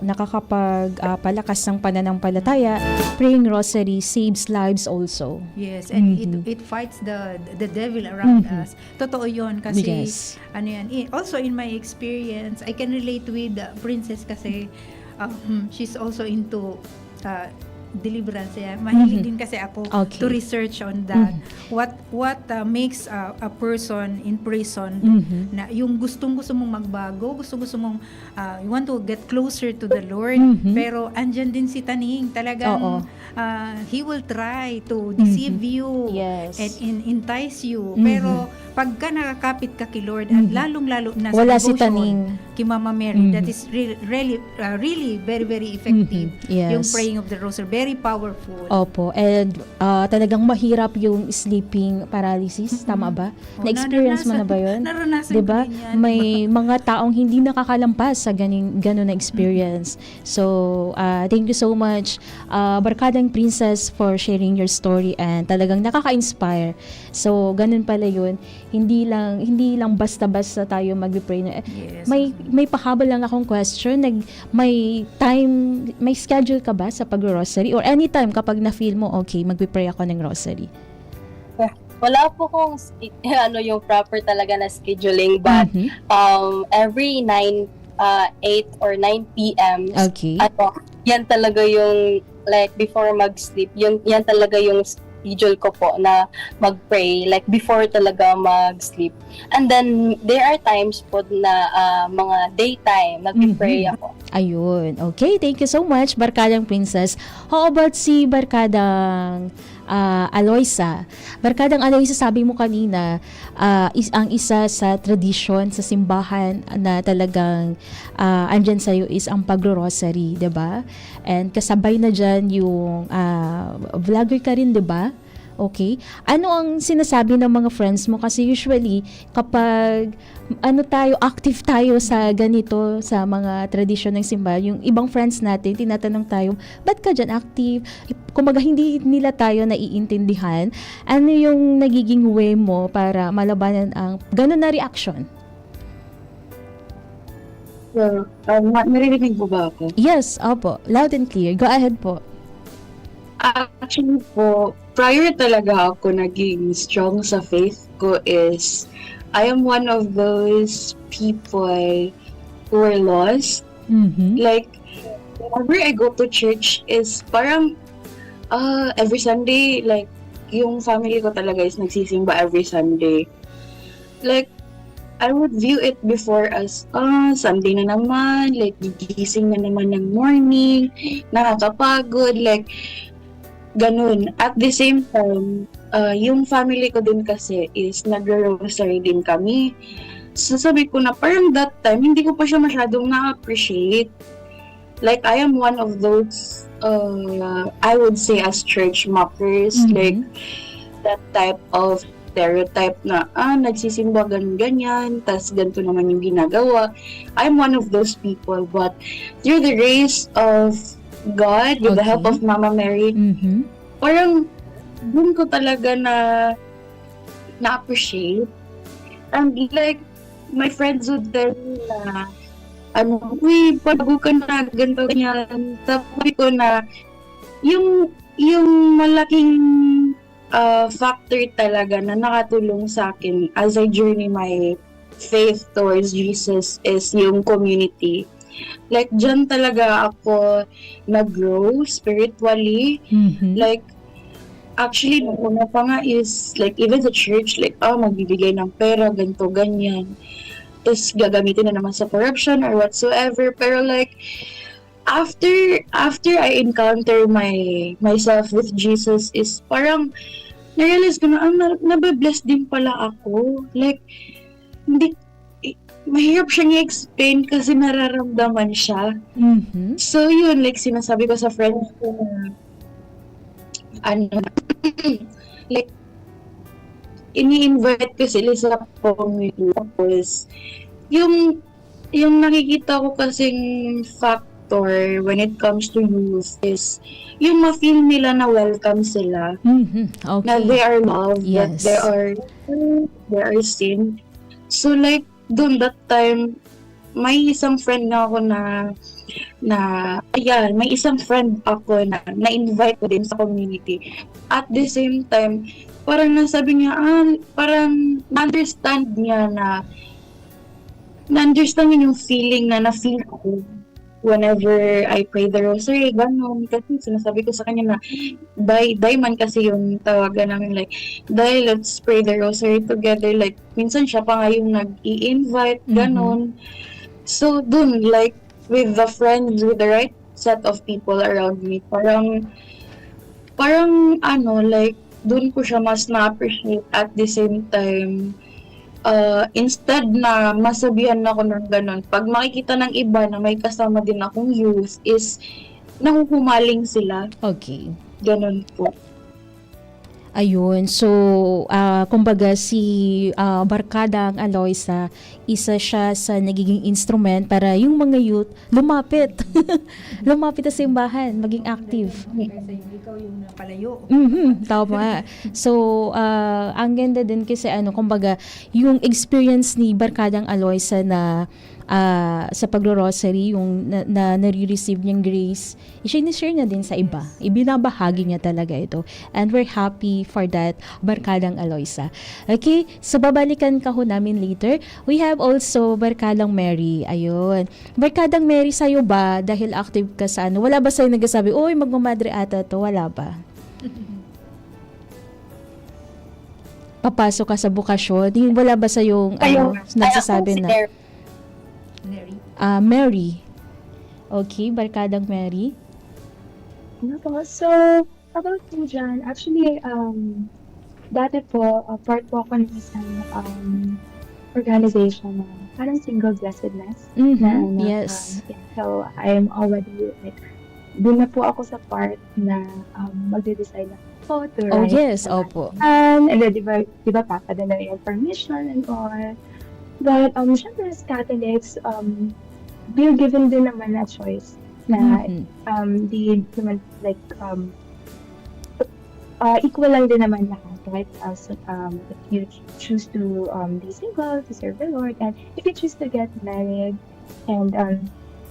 nakakapagpalakas ng pananampalataya. Praying rosary saves lives also. Yes, and Mhm. it fights the devil around Mhm. us. Totoo 'yon kasi Yes. also in my experience, I can relate with Princess kasi she's also into deliverance. Mahilig din kasi ako Okay. to research on that. What makes a person in prison, Mhm. na yung gustong-gusto mong magbago, gustong-gusto mong you want to get closer to the Lord, Mhm. pero andyan din si Taning, talagang Oo. he will try to deceive you Yes. and entice you. Mhm. Pero pagka nakakapit ka kay Lord, at Mhm. lalong-lalo na Wala si devotion Taning. kay Mama Mary, Mhm. that is really very, very effective. Mhm. Yes. Yung praying of the rosary, very powerful. Opo. And talagang mahirap yung sleeping paralysis. Tama ba? Oh, Na-experience mo na ba yun? Naranasan Diba? ko din yan. May mga taong hindi nakakalampas sa ganun na experience. So, thank you so much, Barkadang Princess, for sharing your story, and talagang nakaka-inspire. So, ganun pala yun. Hindi lang basta-basta tayo mag-pray na. Yes. May pahabol lang akong question. May schedule ka ba sa pag-rosary? Or anytime kapag na-feel mo, okay, mag-pray ako ng rosary? Wala po kung yung proper talaga na scheduling, but Mhm. every 8 or 9 p.m. Okay. Yan talaga yung, like, before mag-sleep, yan talaga yung schedule ko po na mag-pray, like before talaga mag-sleep. And then there are times po na mga daytime nag-pray ako. Ayun. Okay, thank you so much, Barkadang Princess. How about si Barkadang Aloysa? Barkadang Aloysa, sabi mo kanina, ang isa sa tradisyon sa simbahan na talagang andyan sa'yo is ang pagro-rosary, 'di ba? And kasabay na dyan yung vlogger ka rin, 'di ba? Okay. Ano ang sinasabi ng mga friends mo? Kasi usually, kapag active tayo sa ganito, sa mga tradisyon ng simbahan, yung ibang friends natin, tinatanong tayo, ba't ka dyan active? Kumaga, hindi nila tayo naiintindihan. Ano yung nagiging way mo para malabanan ang ganun na reaction? Naririnig mo ba ako? Yes, opo. Loud and clear. Go ahead po. Actually po, prior talaga ako naging strong sa faith ko is I am one of those people who are lost. Mhm. Like, whenever I go to church is parang every Sunday, like, yung family ko talaga is nagsisimba every Sunday. Like, I would view it before as, Sunday na naman, like, gigising na naman ng morning, nakakapagod, like, ganun. At the same time, yung family ko din kasi is nag-rosary din kami. So, sabi ko na parang that time, hindi ko pa siya masyadong na-appreciate. Like, I am one of those, I would say as church mockers, Mhm. like, that type of stereotype na, nagsisimba ganyan, tas ganito naman yung ginagawa. I'm one of those people, but through the grace of God, with the help Okay. of Mama Mary, Mhm. parang dun ko talaga na-appreciate. And like, my friends would tell me na, uy, bago ka na, ganito, ganyan. Sabi ko na, yung malaking factor talaga na nakatulong sa akin as I journey my faith towards Jesus is yung community. Like, dyan talaga ako nag-grow spiritually. Mhm. Like, actually, nung una pa nga is, like, even the church, like, magbibigay ng pera, ganito, ganyan. Tapos, gagamitin na naman sa corruption or whatsoever. Pero, like, after I encounter myself with Jesus is parang, na-realize ko na, nababless din pala ako. Like, hindi, mahirap siyang i-explain kasi nararamdaman siya. Mhm. So, yun, like, sinasabi ko sa friends ko na, like, ini-invite ko sila sa community. Tapos, yung nakikita ko kasing factor when it comes to youth is, yung ma-feel nila na welcome sila. Mhm. Na they Okay. are loved, that Yes. they are seen. So like, doon that time, may isang friend na ako may isang friend ako na na-invite ko din sa community. At the same time, parang nasabi niya, parang na-understand niya na-understand niya yung feeling na na-feel ko whenever I pray the rosary, gano'n. Kasi sinasabi ko sa kanya na, Day man kasi yung tawagan namin, like, Day, let's pray the rosary together. Like, minsan siya pa nga yung nag-i-invite, gano'n. So, dun, like, with the friends, with the right set of people around me, parang, like, dun ko siya mas na-appreciate at the same time, instead na masabihan ako ng ganun, pag makikita ng iba na may kasama din akong youth, is nahuhumaling sila. Okay. Ganun po. Ayun. So, kumbaga si Barkadang Aloysa, isa siya sa nagiging instrument para yung mga youth lumapit. Lumapit sa simbahan, maging active. Kasi ikaw yung napalayo. Mhm, tama. So, ang ganda din kasi kumbaga, yung experience ni Barkadang Aloysa na sa pagro-rosary, yung nare-receive niyang grace, i-share niya din sa iba. Ibinabahagi niya talaga ito. And we're happy for that, Barkadang Aloysa. Okay, so babalikan ka ho namin later. We have also Barkadang Mary. Ayun. Barkadang Mary, sa'yo ba, dahil active ka sa wala ba sa'yo nagsasabi, uy, magmamadre ata to? Wala ba? Papasok ka sa bukasyon, wala ba sa'yong nagsasabi na? Mary. Mary. Okay, Barkadang Mary. Ano po? So, about po dyan, actually, dati po, part po ako ng isang organization na parang single blessedness. Mhm, na, yes. yeah, so, I'm already, like, dun na po ako sa part na magde-decide na po to Oh, write yes, sa opo. and then, di ba papadala yung permission and all. But, syempre, as Catholics, we're given din naman a choice na Mhm. di naman like equal lang din naman lahat, right? If you choose to be single, to serve the Lord, and if you choose to get married, and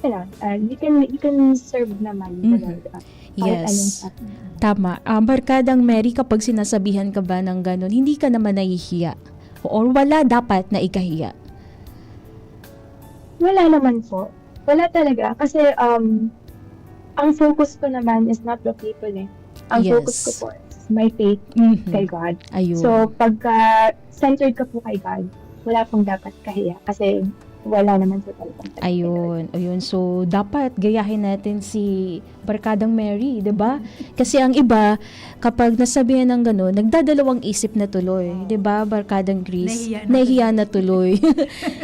you can serve naman the Lord. Kahit anong Yes. sakit. Tama. Barkadang Mary, kapag sinasabihan ka ba ng ganun, hindi ka naman nahihiya? Or wala dapat na ikahiya? Wala naman po. Wala talaga. Kasi ang focus ko naman is not the people eh. Ang Yes. focus ko po is my faith Mhm. kay God. Ayun. So, pagka centered ka po kay God, wala pong dapat kahiya. Kasi wala naman po talagang Ayun. So, dapat gayahin natin si Barkadang Mary, 'di ba? Kasi ang iba, kapag nasabihan ng gano'n, nagdadalawang isip na tuloy, 'di ba? Barkadang Chris, nahihiya na tuloy.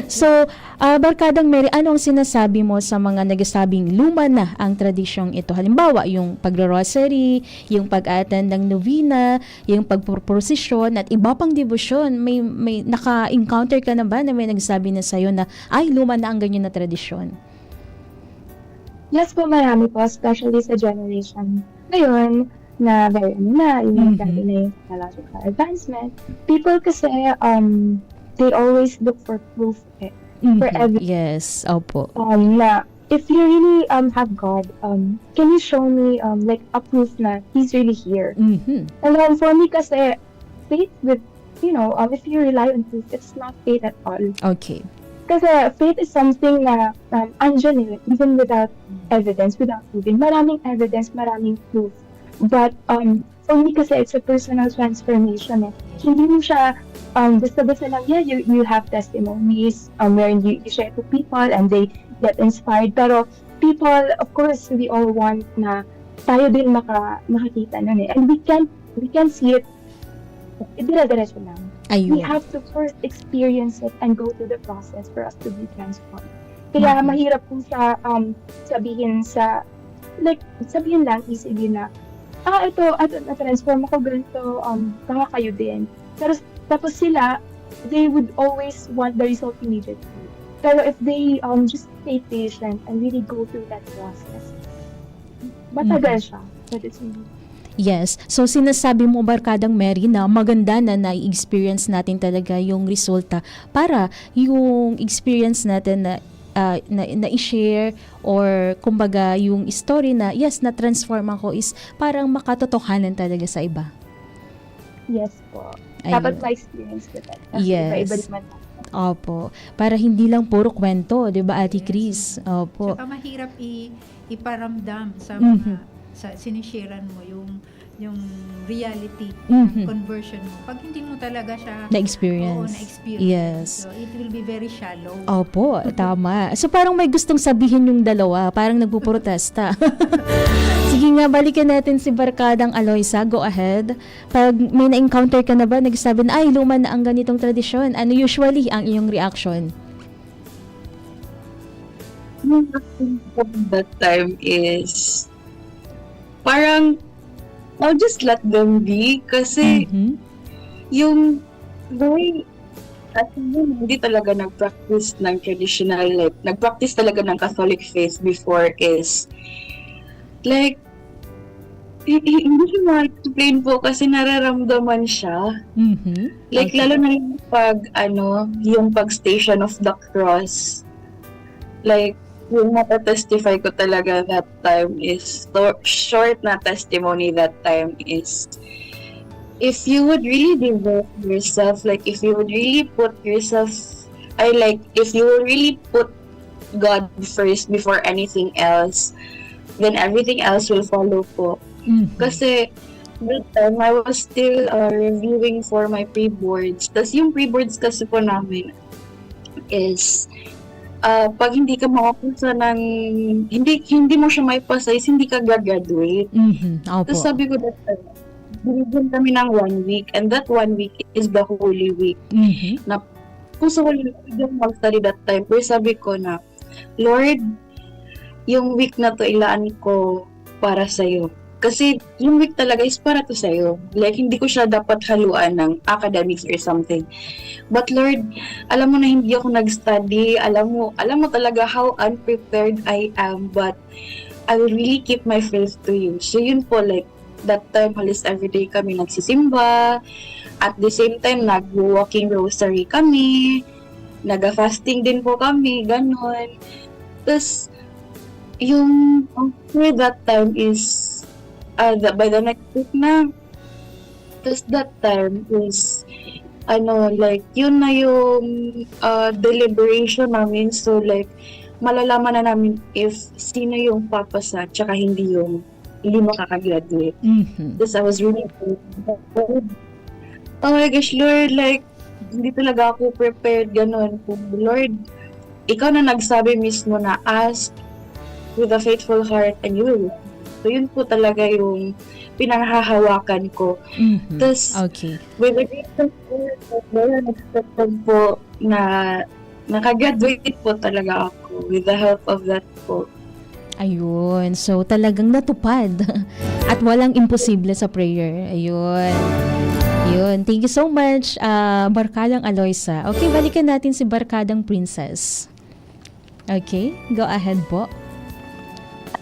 So, Barkadang Mary, ano ang sinasabi mo sa mga nagsasabing luma na ang tradisyong ito? Halimbawa, yung pagro-rosary, yung pag-attend ng novena, yung pagproprosesyon, at iba pang debosyon. May naka-encounter ka na ba na may nagsabi na sa'yo na, ay, luma na ang ganyan na tradisyon? Yes po, marami po, especially sa generation ngayon na very yung dati na yung technological advancement. People kasi, they always look for proof eh. For every- Yes, opo. Na if you really have God, can you show me like a proof na He's really here? Mhm. And then for me kasi, faith with, if you rely on proof, it's not faith at all. Okay. Kasi faith is something na andyan eh, even without evidence, without proving. Maraming evidence, maraming proof. But for me kasi, it's a personal transformation eh. Hindi mo siya basta-basta lang, yeah, you have testimonies wherein you share to people and they get inspired. Pero people, of course, we all want na tayo din makakita nun eh. And we can't see it dire-diretso lang. Ayun. We have to first experience it and go through the process for us to be transformed. Kaya mahirap po sa sabihin lang easily na ito na-transform ako ganito, baka kayo din. Pero tapos sila, they would always want the result immediately. Pero if they just stay patient and really go through that process, matagal siya. But it's really Yes. So, sinasabi mo, Barkadang Mary, na maganda na na-experience natin talaga yung resulta para yung experience natin na i-share or kumbaga yung story na, yes, na-transform ako is parang makatotohanan talaga sa iba. yes po. Ayun. Dapat ma-experience ko that. Kasi Yes. iba-iba naman. Opo. Para hindi lang puro kwento, 'di ba, Ate Chris? Opo. Saka mahirap iparamdam sa Mhm. mga sa sinisharean mo yung reality Mhm. conversion mo. Pag hindi mo talaga siya Na-experience. na-experience. Yes. So it will be very shallow. Opo, tama. So parang may gustong sabihin yung dalawa, parang nagpuprotesta. Sige nga, balikan natin si Barkadang Aloysa. Go ahead. Pag may na-encounter ka na ba, nagsabi na, ay, luma na ang ganitong tradisyon. Ano usually ang iyong reaction? That time is parang I'll just let them be kasi Mhm. yung boy at hindi talaga nag-practice ng traditional, like nag-practice talaga ng Catholic faith before is like hindi siya ma-explain po kasi nararamdaman siya. Mhm. Like, Okay. lalo na yung pag-station of the cross. Like, yung matatestify ko talaga that time is, short na testimony that time is, if you would really devote yourself, like, if you would really put yourself, if you would really put God first before anything else, then everything else will follow po. Mhm. Kasi that time, I was still reviewing for my pre-boards. Tapos yung pre-boards kasi po namin is, pag hindi ka makapasa ng, hindi mo siya may pasa, is hindi ka gagraduate. Mhm. Opo. Tapos sabi ko that time, binigyan kami ng 1 week, and that 1 week is the Holy Week. Mhm. Kung sa Holy Week, hindi ako mag-study that time, pero sabi ko na, Lord, yung week na to ilaan ko para sa'yo. Kasi yung week talaga is para to sa'yo. Like, hindi ko siya dapat haluan ng academics or something. But Lord, alam mo na hindi ako nag-study. Alam mo talaga how unprepared I am. But I will really keep my faith to you. So yun po, like, that time, halos everyday kami nagsisimba. At the same time, nag-walking rosary kami. Nag-fasting din po kami, ganon. Tapos, yung for that time is by the next week na. Tapos that time is like yun na yung deliberation namin. So like malalaman na namin if sino yung papasa tsaka hindi yung makakagraduate. Tapos I was really oh my gosh, Lord, like hindi talaga ako prepared ganun. Lord, ikaw na nagsabi mismo na ask with a faithful heart and you will. So yun po talaga yung pinanghahawakan ko. Tapos Okay. with the grace of God, very unexpected po na nakagraduate po talaga ako with the help of that po. Ayun. So, talagang natupad. At walang imposible sa prayer. Ayun. Ayun. Thank you so much, Barkadang Aloysa. Okay, balikan natin si Barkadang Princess. Okay, go ahead po.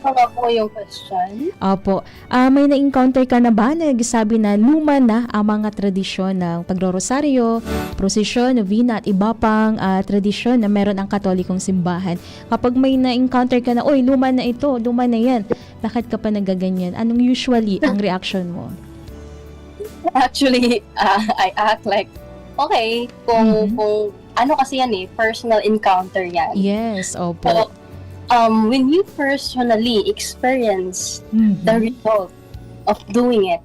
Ano nga po yung question? Opo. May na-encounter ka na ba na nagsabi na luma na ang mga tradisyon ng pagrorosaryo, prosesyon, novena at iba pang tradisyon na meron ang katolikong simbahan? Kapag may na-encounter ka na, oy, luma na ito, luma na yan, bakit ka pa nagaganyan? Anong usually ang reaction mo? Actually, I act like, okay, kung ano kasi yan personal encounter yan. Yes, opo. So, when you personally experience the result of doing it,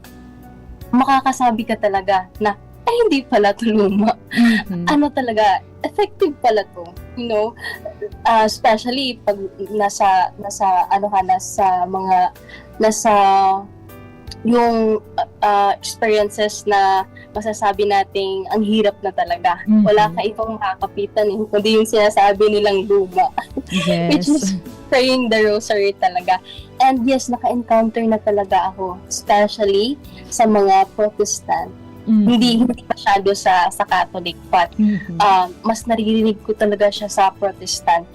makakasabi ka talaga na, ay, hindi pala ito luma. Ano talaga, effective pala to. You know, especially pag nasa yung experiences na masasabi nating ang hirap na talaga. Wala ka itong makakapitan kundi yung sinasabi nilang luma. Yes. Which is praying the rosary talaga. And yes, naka-encounter na talaga ako, especially sa mga Protestant. Hindi masyado sa Catholic, but mas naririnig ko talaga siya sa Protestant.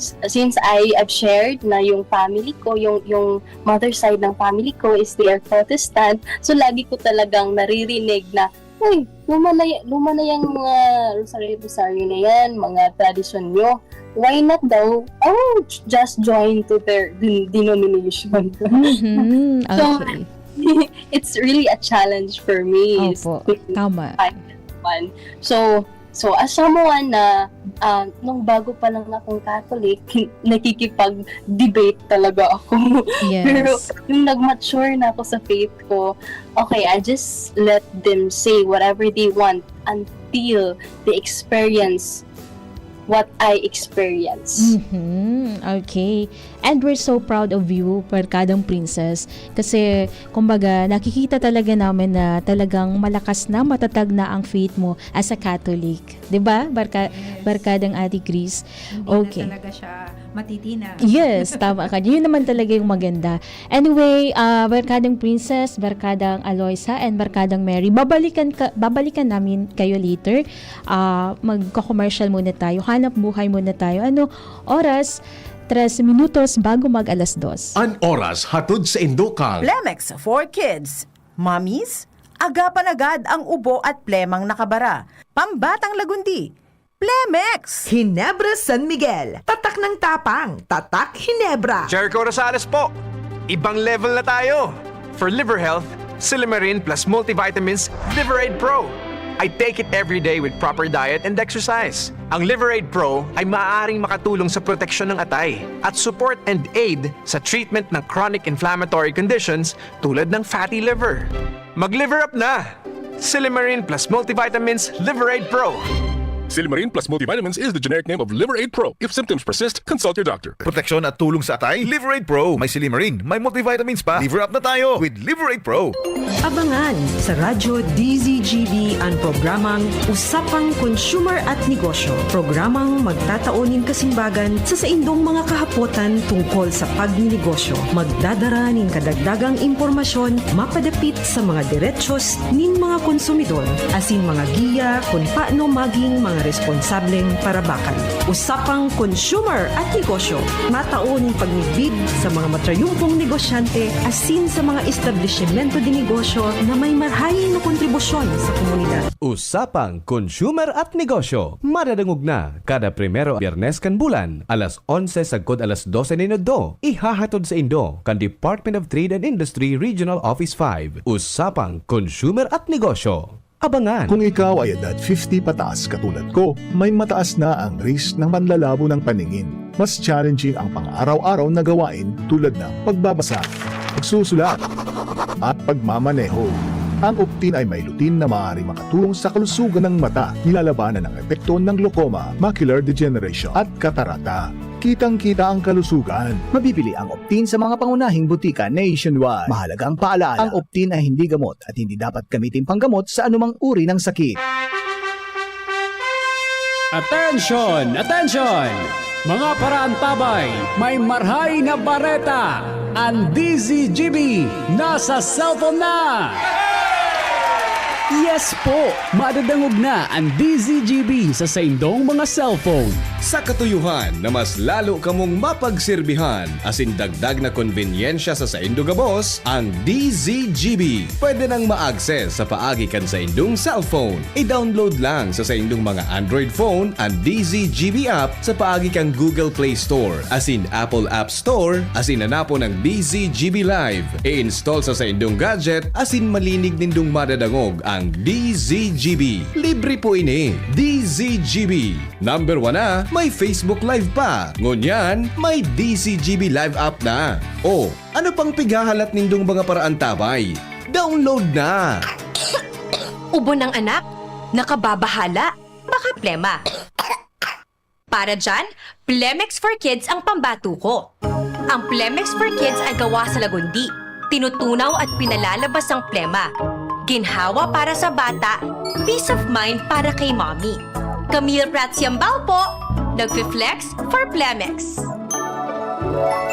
Since I've shared na yung family ko, yung mother side ng family ko is they are Protestant, so lagi ko talagang naririnig na, uy, luma na yung mga rosaryo na yan, mga tradisyon nyo. Why not daw? Oh, just join to their denomination. So, Okay. it's really a challenge for me. Opo, tama. So as someone na nung bago pa lang akong Catholic, nakikipag-debate talaga ako. Yes. Pero nung nag-mature na ako sa faith ko, okay, I just let them say whatever they want until they experience what I experience. Okay. And we're so proud of you, Barkadang Princess, kasi kumbaga nakikita talaga namin na talagang malakas na, matatag na ang faith mo as a Catholic. 'Di ba? Barkadang Ate Chris. Okay. Hindi na talaga siya matitina. Yes, tama ka. Yun naman talaga yung maganda. Anyway, Barkadang Princess, Barkadang Aloysa, and Barkadang Mary, babalikan namin kayo later. Magko-commercial muna tayo. Hanap buhay muna tayo. Oras? 3 minutos bago mag 2:00. An oras hatod sa Indokang. Plemex for Kids. Mommies, agapan agad ang ubo at plemang nakabara. Pambatang lagundi. Plemex! Ginebra San Miguel. Tatak ng tapang. Tatak Ginebra. Jericho Rosales po. Ibang level na tayo. For liver health, Silimarin plus multivitamins Liverade Pro. I take it every day with proper diet and exercise. Ang Liverade Pro ay maaaring makatulong sa proteksyon ng atay at support and aid sa treatment ng chronic inflammatory conditions tulad ng fatty liver. Mag-liver up na! Silimarin plus multivitamins Liverade Pro. Silimarin plus multivitamins is the generic name of Liverade Pro. If symptoms persist, consult your doctor. Proteksyon at tulong sa atay, Liverade Pro. May Silimarin, may multivitamins pa. Liver up na tayo with Liverade Pro. Abangan sa Radyo DZGB ang programang Usapang Consumer at Negosyo. Programang magtataonin kasimbagan sa saindong mga kahapotan tungkol sa pagninegosyo. Magdadara nin kadagdagang impormasyon mapadapit sa mga diretsyon nin mga konsumidor. Asin mga giya kung paano maging mga mga responsableng parabakan. Usapang consumer at negosyo, matauning pagnigbig sa mga matrayumpong negosyante asin sa mga establishmento di negosyo na may marhayin na kontribusyon sa komunidad. Usapang consumer at negosyo. Madadangog na kada primero Biyernes kan bulan, alas 11 sagkod alas 12 minuto. Ihahatod sa Indo kan Department of Trade and Industry Regional Office 5. Usapang consumer at negosyo. Abangan! Kung ikaw ay edad 50 pataas katulad ko, may mataas na ang risk ng panlalabo ng paningin. Mas challenging ang pang-araw-araw na gawain tulad ng pagbabasa, pagsusulat, at pagmamaneho. Ang Optin ay may lutin na maaari makatulong sa kalusugan ng mata, nilalabanan ang epekto ng glaucoma, macular degeneration at katarata. Kitang-kita ang kalusugan. Mabibili ang Optin sa mga pangunahing butika nationwide. Mahalagang paalala, ang Optin ay hindi gamot at hindi dapat gamitin panggamot sa anumang uri ng sakit. Attention! Attention! Mga paraantabay, may marhay na bareta. Ang DZGB nasa cellphone na! Yes po! Madadangog na ang DZGB sa saindong mga cellphone. Sa katuyuhan na mas lalo kamong mapagsilbihan asin dagdag na konbinyensya sa saindo gabos, ang DZGB pwede nang ma-access sa paagi kan sa indong cellphone. I-download lang sa saindong mga Android phone ang DZGB app sa paagi kang Google Play Store asin Apple App Store asin hanapo ng DZGB Live. I-install sa saindong gadget asin malinig nindong madadangog ang DZGB. Libre po ini. DZGB. Number 1 na, may Facebook Live pa. Ngunyan, may DZGB Live app na. O, ano pang pigahalat nindong mga paraan tabay? Download na! Ubo ng anak? Nakababahala? Baka plema. Para dyan, Plemex for Kids ang pambato ko. Ang Plemex for Kids ay gawa sa lagundi. Tinutunaw at pinalalabas ang plema. Ginhawa para sa bata, peace of mind para kay mommy. Camille Prats Yambao po, nagfi-flex for Plemex.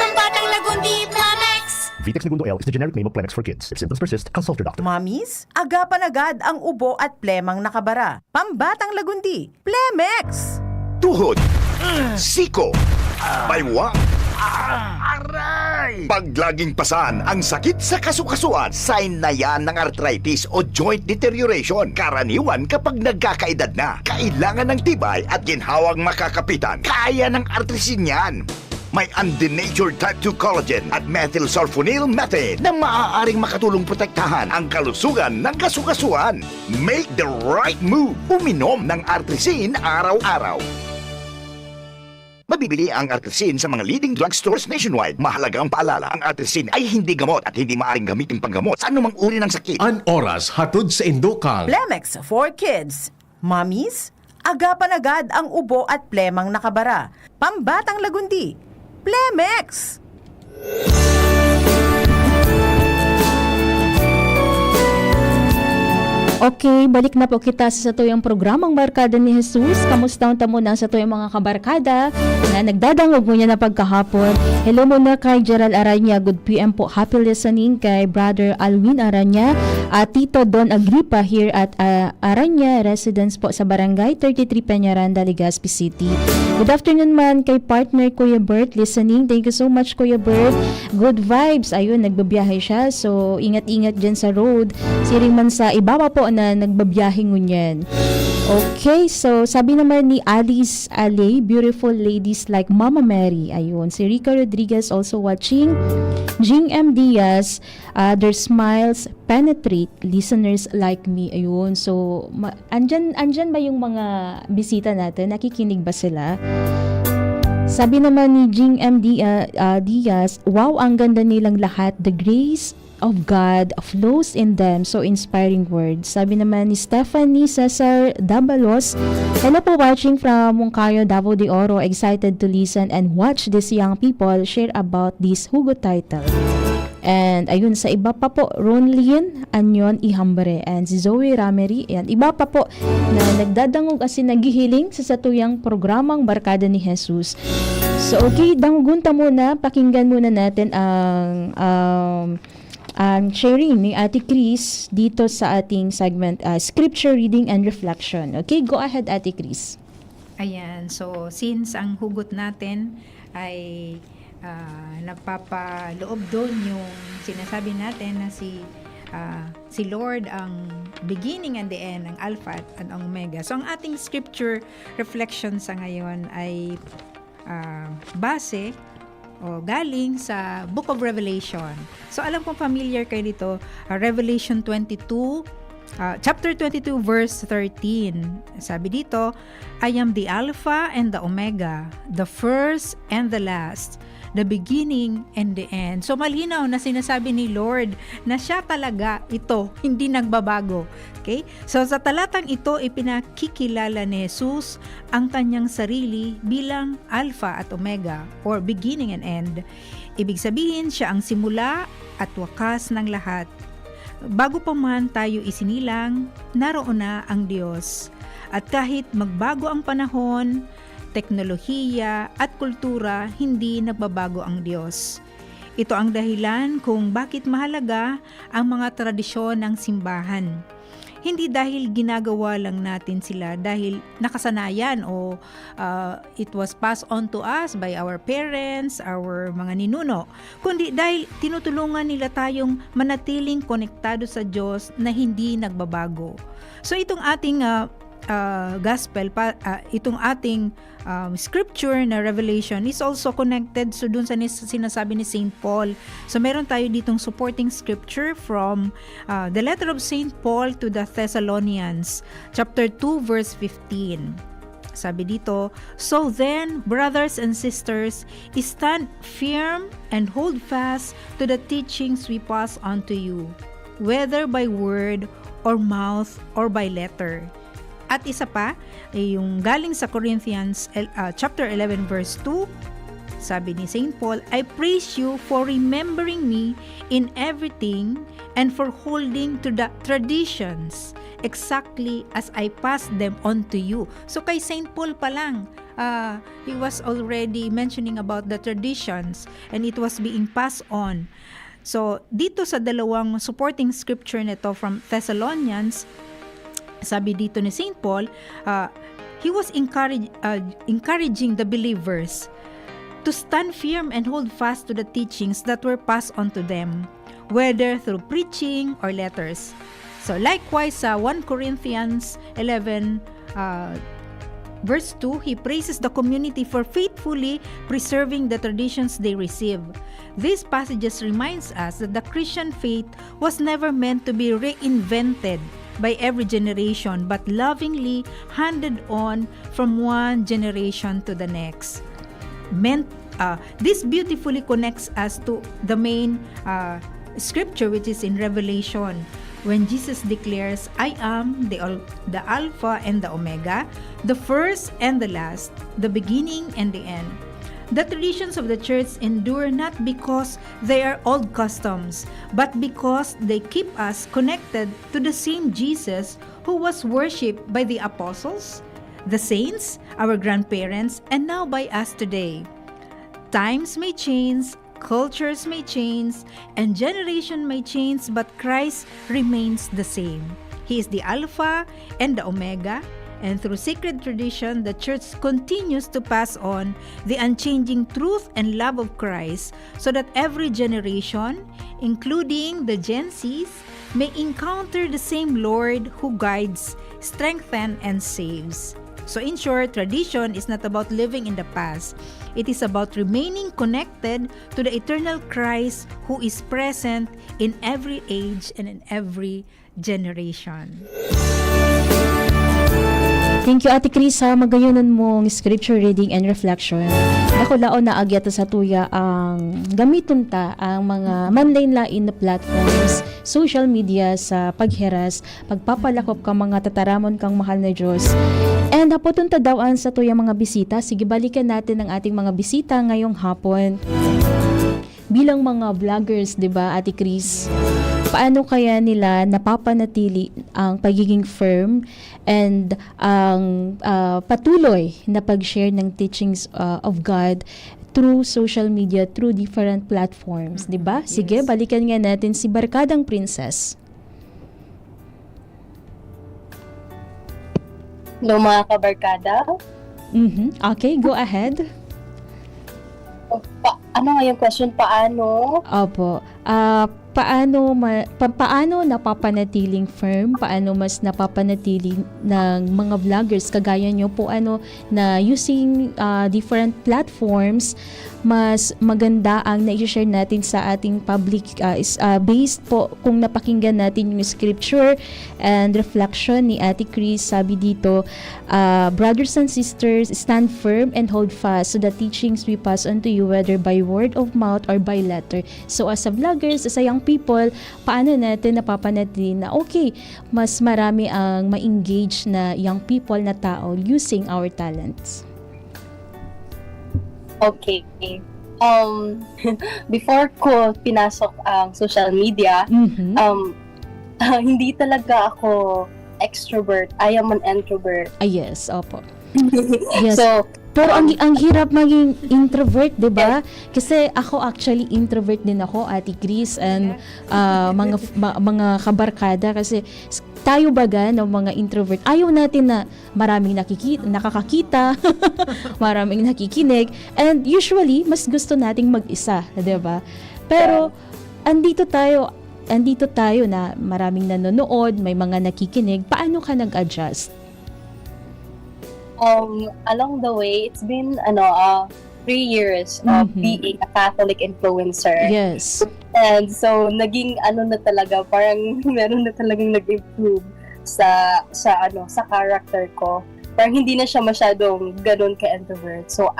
Ang batang lagundi, Plemex! Vitex Segundo L is the generic name of Plemex for kids. If symptoms persist, consult your doctor. Mamis, agapan agad ang ubo at plemang nakabara. Pambatang lagundi, Plemex! Tuhod, siko, baywang, aray! Paglaging pasan ang sakit sa kasukasuan, sign na yan ng arthritis o joint deterioration. Karaniwan kapag nagkakaedad na, kailangan ng tibay at ginhawang makakapitan. Kaya ng artrisin yan. May undenatured type 2 collagen at methylsulfonyl methane na maaaring makatulong protektahan ang kalusugan ng kasukasuan. Make the right move. Uminom ng artrisin araw-araw. Mabibili ang artrisin sa mga leading drugstores nationwide. Mahalagang paalala, ang artrisin ay hindi gamot at hindi maaaring gamitin panggamot sa anumang uri ng sakit. An oras hatod sa Indokang. Plemex for Kids. Mamis, agapan agad ang ubo at plemang nakabara. Pambatang lagundi, Plemex! Okay, balik na po kita sa tuyang programang Barkada ni Jesus. Kamusta unta muna sa tuyang mga kabarkada na nagdadangog mo niya na pagkahapon. Hello muna kay Gerald Aranya. Good PM po. Happy listening kay Brother Alwin Aranya. Tito Don Agripa here at Aranya Residence po sa Barangay 33 Peñaranda, Legazpi City. Good afternoon man kay partner Kuya Bert listening. Thank you so much Kuya Bert. Good vibes. Ayun, nagbabiyahe siya. So, ingat-ingat dyan sa road. Siring man sa ibaba po na nagbabiyahe ngunyan. Okay, so sabi naman ni Alice Ale, beautiful ladies like Mama Mary. Ayun, si Rica Rodriguez also watching. Jing M. Diaz, their smiles penetrate listeners like me. Ayun, so andyan ba yung mga bisita natin? Nakikinig ba sila? Sabi naman ni Jing M. Diaz, wow, ang ganda nilang lahat. The grace of God flows in them. So inspiring words. Sabi naman ni Stephanie Cesar Dabalos, hello po, watching from Moncayo, Davao de Oro. Excited to listen and watch these young people share about this hugot title. And ayun, sa iba pa po, Ronlyn Anyon Ihambre and si Zoe Ramery. Ayan, iba pa po na nagdadangog as naghihiling sa satuyang programang Barkada ni Jesus. So okay, dangugunta muna, pakinggan muna natin ang sharing ni Ate Chris dito sa ating segment, Scripture Reading and Reflection. Okay, go ahead Ate Chris. Ayan, so since ang hugot natin ay napapaloob doon yung sinasabi natin na si Lord ang beginning and the end, ang Alpha at ang Omega. So ang ating scripture reflection sa ngayon ay base o galing sa Book of Revelation. So alam kong familiar kayo dito, Revelation 22, chapter 22 verse 13. Sabi dito, I am the Alpha and the Omega, the first and the last, the beginning and the end. So malinaw na sinasabi ni Lord na siya talaga ito, hindi nagbabago. Okay? So sa talatang ito, ipinakikilala ni Jesus ang kanyang sarili bilang Alpha at Omega or beginning and end. Ibig sabihin, siya ang simula at wakas ng lahat. Bago pa man tayo isinilang, naroon na ang Diyos. At kahit magbago ang panahon, teknolohiya at kultura, hindi nagbabago ang Diyos. Ito ang dahilan kung bakit mahalaga ang mga tradisyon ng simbahan. Hindi dahil ginagawa lang natin sila dahil nakasanayan o it was passed on to us by our parents, our mga ninuno, kundi dahil tinutulungan nila tayong manatiling konektado sa Diyos na hindi nagbabago. So itong ating gospel, itong ating scripture na Revelation is also connected so dun sa sinasabi ni St. Paul. So meron tayo ditong supporting scripture from the letter of St. Paul to the Thessalonians, chapter 2 verse 15. Sabi dito, so then, brothers and sisters, stand firm and hold fast to the teachings we pass on to you, whether by word or mouth or by letter. At isa pa, yung galing sa Corinthians chapter 11 verse 2, sabi ni St. Paul, I praise you for remembering me in everything and for holding to the traditions exactly as I passed them on to you. So kay St. Paul pa lang, he was already mentioning about the traditions and it was being passed on. So dito sa dalawang supporting scripture nito from Thessalonians, sabi dito ni St. Paul, he was encouraging the believers to stand firm and hold fast to the teachings that were passed on to them, whether through preaching or letters. So likewise, sa 1 Corinthians 11 verse 2, he praises the community for faithfully preserving the traditions they receive. These passages reminds us that the Christian faith was never meant to be reinvented by every generation, but lovingly handed on from one generation to the next. This beautifully connects us to the main scripture, which is in Revelation, when Jesus declares, I am the Alpha and the Omega, the first and the last, the beginning and the end. The traditions of the church endure not because they are old customs, but because they keep us connected to the same Jesus who was worshipped by the apostles, the saints, our grandparents, and now by us today. Times may change, cultures may change, and generation may change, but Christ remains the same. He is the Alpha and the Omega, and through sacred tradition, the church continues to pass on the unchanging truth and love of Christ so that every generation, including the Gen Zs, may encounter the same Lord who guides, strengthens, and saves. So in short, tradition is not about living in the past. It is about remaining connected to the eternal Christ who is present in every age and in every generation. Thank you, Ate Chris, sa magayonan mong scripture reading and reflection. Ako laon na agyata sa tuya ang gamiton ta ang mga manlain-lain na platforms, social media sa pagheras, pagpapalakop kang mga tataramon kang mahal na Diyos. And hapon ta dawaan sa tuya mga bisita. Sige, balikan natin ang ating mga bisita ngayong hapon. Bilang mga vloggers, 'di ba, Ate Chris? paano kaya nila napapanatili ang pagiging firm and ang patuloy na pag-share ng teachings of God through social media, through different platforms, 'di ba? Sige, balikan nga natin si Barkadang Princess. Hello mga kabarkada. Okay, go ahead. Ano nga yung question? Paano? Opo. Paano napapanatiling firm? Paano mas napapanatiling ng mga vloggers kagaya nyo po na using different platforms, mas maganda ang na-share natin sa ating public based po kung napakinggan natin yung scripture and reflection ni Ate Chris. Sabi dito, brothers and sisters, stand firm and hold fast to the teachings we pass on to you, whether by word of mouth or by letter. So as a vloggers, as a young people, paano natin napapanatili na okay, mas marami ang ma-engage na young people na tao using our talents? Okay. Before ko pinasok ang social media, hindi talaga ako extrovert. I am an introvert. Yes, opo. Yes. So, pero ang hirap maging introvert, 'di ba? Kasi ako actually introvert din ako, Ate Chris, and mga kabarkada, kasi tayo baga ng mga introvert, ayaw natin na maraming nakakakita, maraming nakikinig, and usually mas gusto nating mag-isa, 'di ba? Pero andito tayo na maraming nanonood, may mga nakikinig. Paano ka nag-adjust? Along the way, it's been 3 years of being a Catholic influencer. Yes. And so naging na talaga, parang meron na talagang nag-improve sa character ko. Parang hindi na siya masyadong ganun ka-introvert. So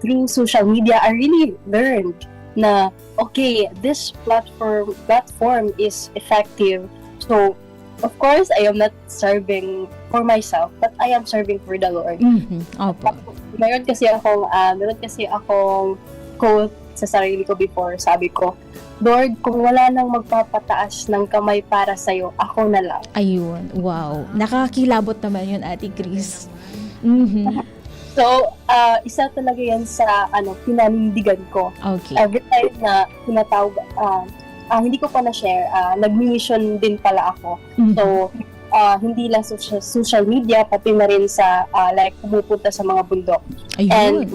through social media, I really learned na okay, this platform is effective. So of course, I am not serving for myself, but I am serving for the Lord. Opo. Meron kasi akong quote sa sarili ko before. Sabi ko, Lord, kung wala nang magpapataas ng kamay para sa'yo, ako na lang. Ayun, wow. Nakakilabot naman yun, Ate Chris. So, isa talaga yan sa pinanindigan ko. Okay. Every time na tinatawag, hindi ko pa na-share, nag-mission din pala ako. So, hindi lang social media, pati na rin sa, pumupunta sa mga bundok. Ayun. And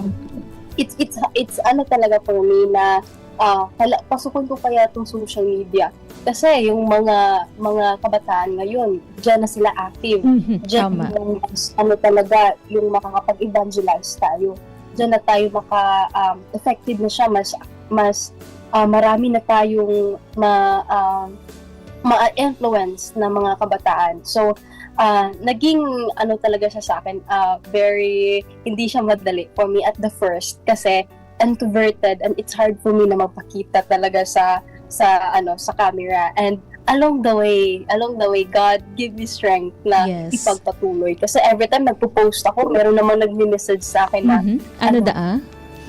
it's talaga for me na, pasukin ko kaya itong social media. Kasi yung mga kabataan ngayon, dyan na sila active. Dyan yung, talaga, yung makakapag-evangelize tayo. Dyan na tayo effective na siya, mas marami na tayong ma-influence na mga kabataan. So, naging talaga siya sa akin, hindi siya madali for me at the first kasi introverted and it's hard for me na mapakita talaga sa camera. And along the way, God give me strength na ipagpatuloy. Kasi every time nagpo-post ako, meron namang nagme-message sa akin na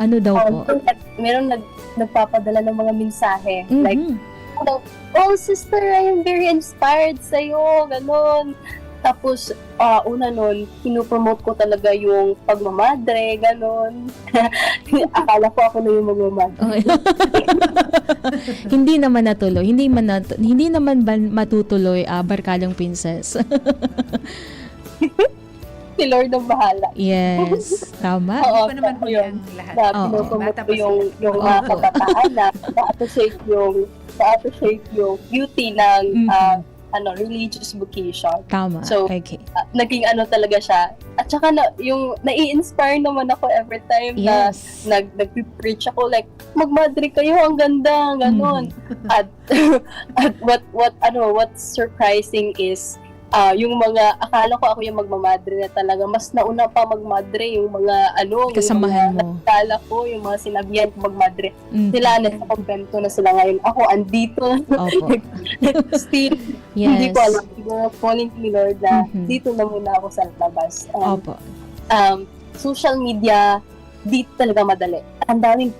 ano daw po? Meron nagpapadala ng mga mensahe. Like, sister, I am very inspired sa'yo, ganon. Tapos, una nun, pinupromote ko talaga yung pagmamadre, ganon. Akala ko ako na yung magmamadre. Hindi naman natuloy. Hindi naman matutuloy, Barkadang Princess. Si Lord ang bahala. Yes, tama. Oo, naman po yung lahat. Pinupromote ko yung mga kabataan na na-appreciate yung beauty ng religious vocation. Tama. So, okay. Naging talaga siya. At saka nai-inspire naman ako every time na nag-preach ako, like, magmadre kayo, ang ganda, ganon. At what's surprising is yung mga, akala ko ako yung magmamadre na talaga, mas nauna pa magmadre yung mga kasamahan mo. Akala ko, yung mga sinabihan ko magmadre. Sila na sa kumpento na sila ngayon. Ako, andito. Still, hindi ko alam. Siguro, calling to me, Lord, na dito na muna ako sa labas. Social media, dito talaga madali. Ang daming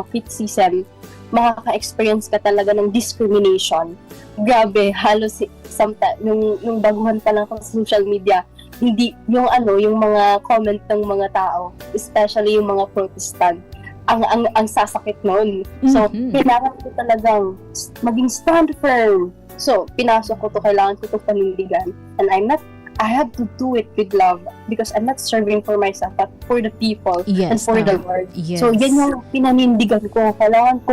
criticism. makaka-experience ka talaga ng discrimination. Grabe, halos nung baguhan pa lang ako sa social media, hindi yung mga comment ng mga tao, especially yung mga Protestant, ang sasakit noon. So, kailangan ko talagang maging stand firm. So, pinasok ko to, kailangan ko to panindigan. And I have to do it with love because I'm not serving for myself but for the people and for the Lord. Yes. So, yan yung pinanindigan ko. Kailangan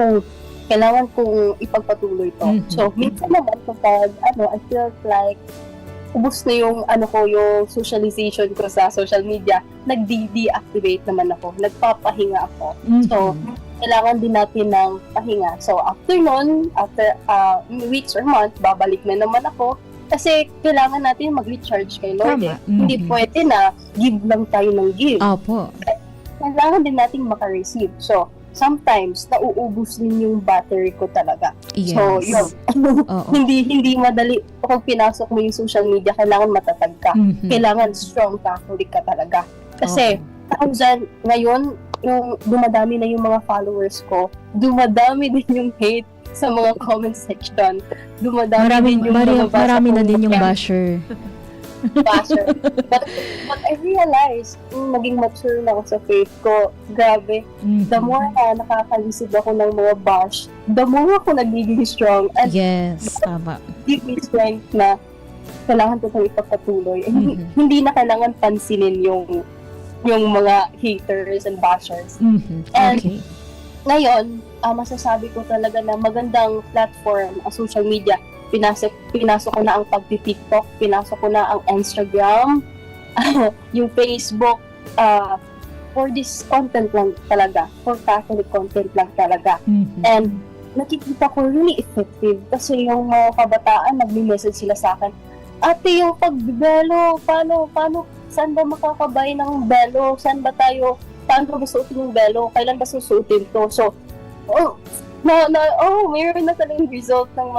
kong ipagpatuloy to. So, minsan naman kapag, I feel like ubos na yung yung socialization ko sa social media, nag-deactivate naman ako, nagpapahinga ako. So, kailangan din natin ng pahinga. So, after weeks or months, babalik na naman ako kasi kailangan natin mag-recharge kay Lord. Hindi pwede na give lang tayo ng give. Opo. Kailangan din natin maka-receive. So, sometimes nauubos din yung battery ko talaga. Yes. So, yun. hindi madali kapag pinasok mo yung social media, kailangan matatag ka. Kailangan strong Catholic ka talaga. Kasi ngayon, yung dumadami na yung mga followers ko, dumadami din yung hate sa mga comment section. Marami na din yung basher. But I realized, maging mature na ako sa faith ko, grabe, the more na nakakalisib ako ng mga bash, the more ako nagiging strong. And yes, tama. Give me strength na kailangan ko itong ipagpatuloy. Hindi na kailangan pansinin yung mga haters and bashers. And ngayon, masasabi ko talaga na magandang platform ang social media. Pinasok ko na ang pag-TikTok, pinasok ko na ang Instagram, yung Facebook, for this content lang talaga, for Catholic content lang talaga. And nakikita ko really effective kasi yung mga kabataan, nagme-message sila sa akin, ate, yung pagbelo, paano, saan ba makakabay ng belo? Paano ba susuotin yung belo? Kailan ba susuotin to? So, mayroon na talagang result ng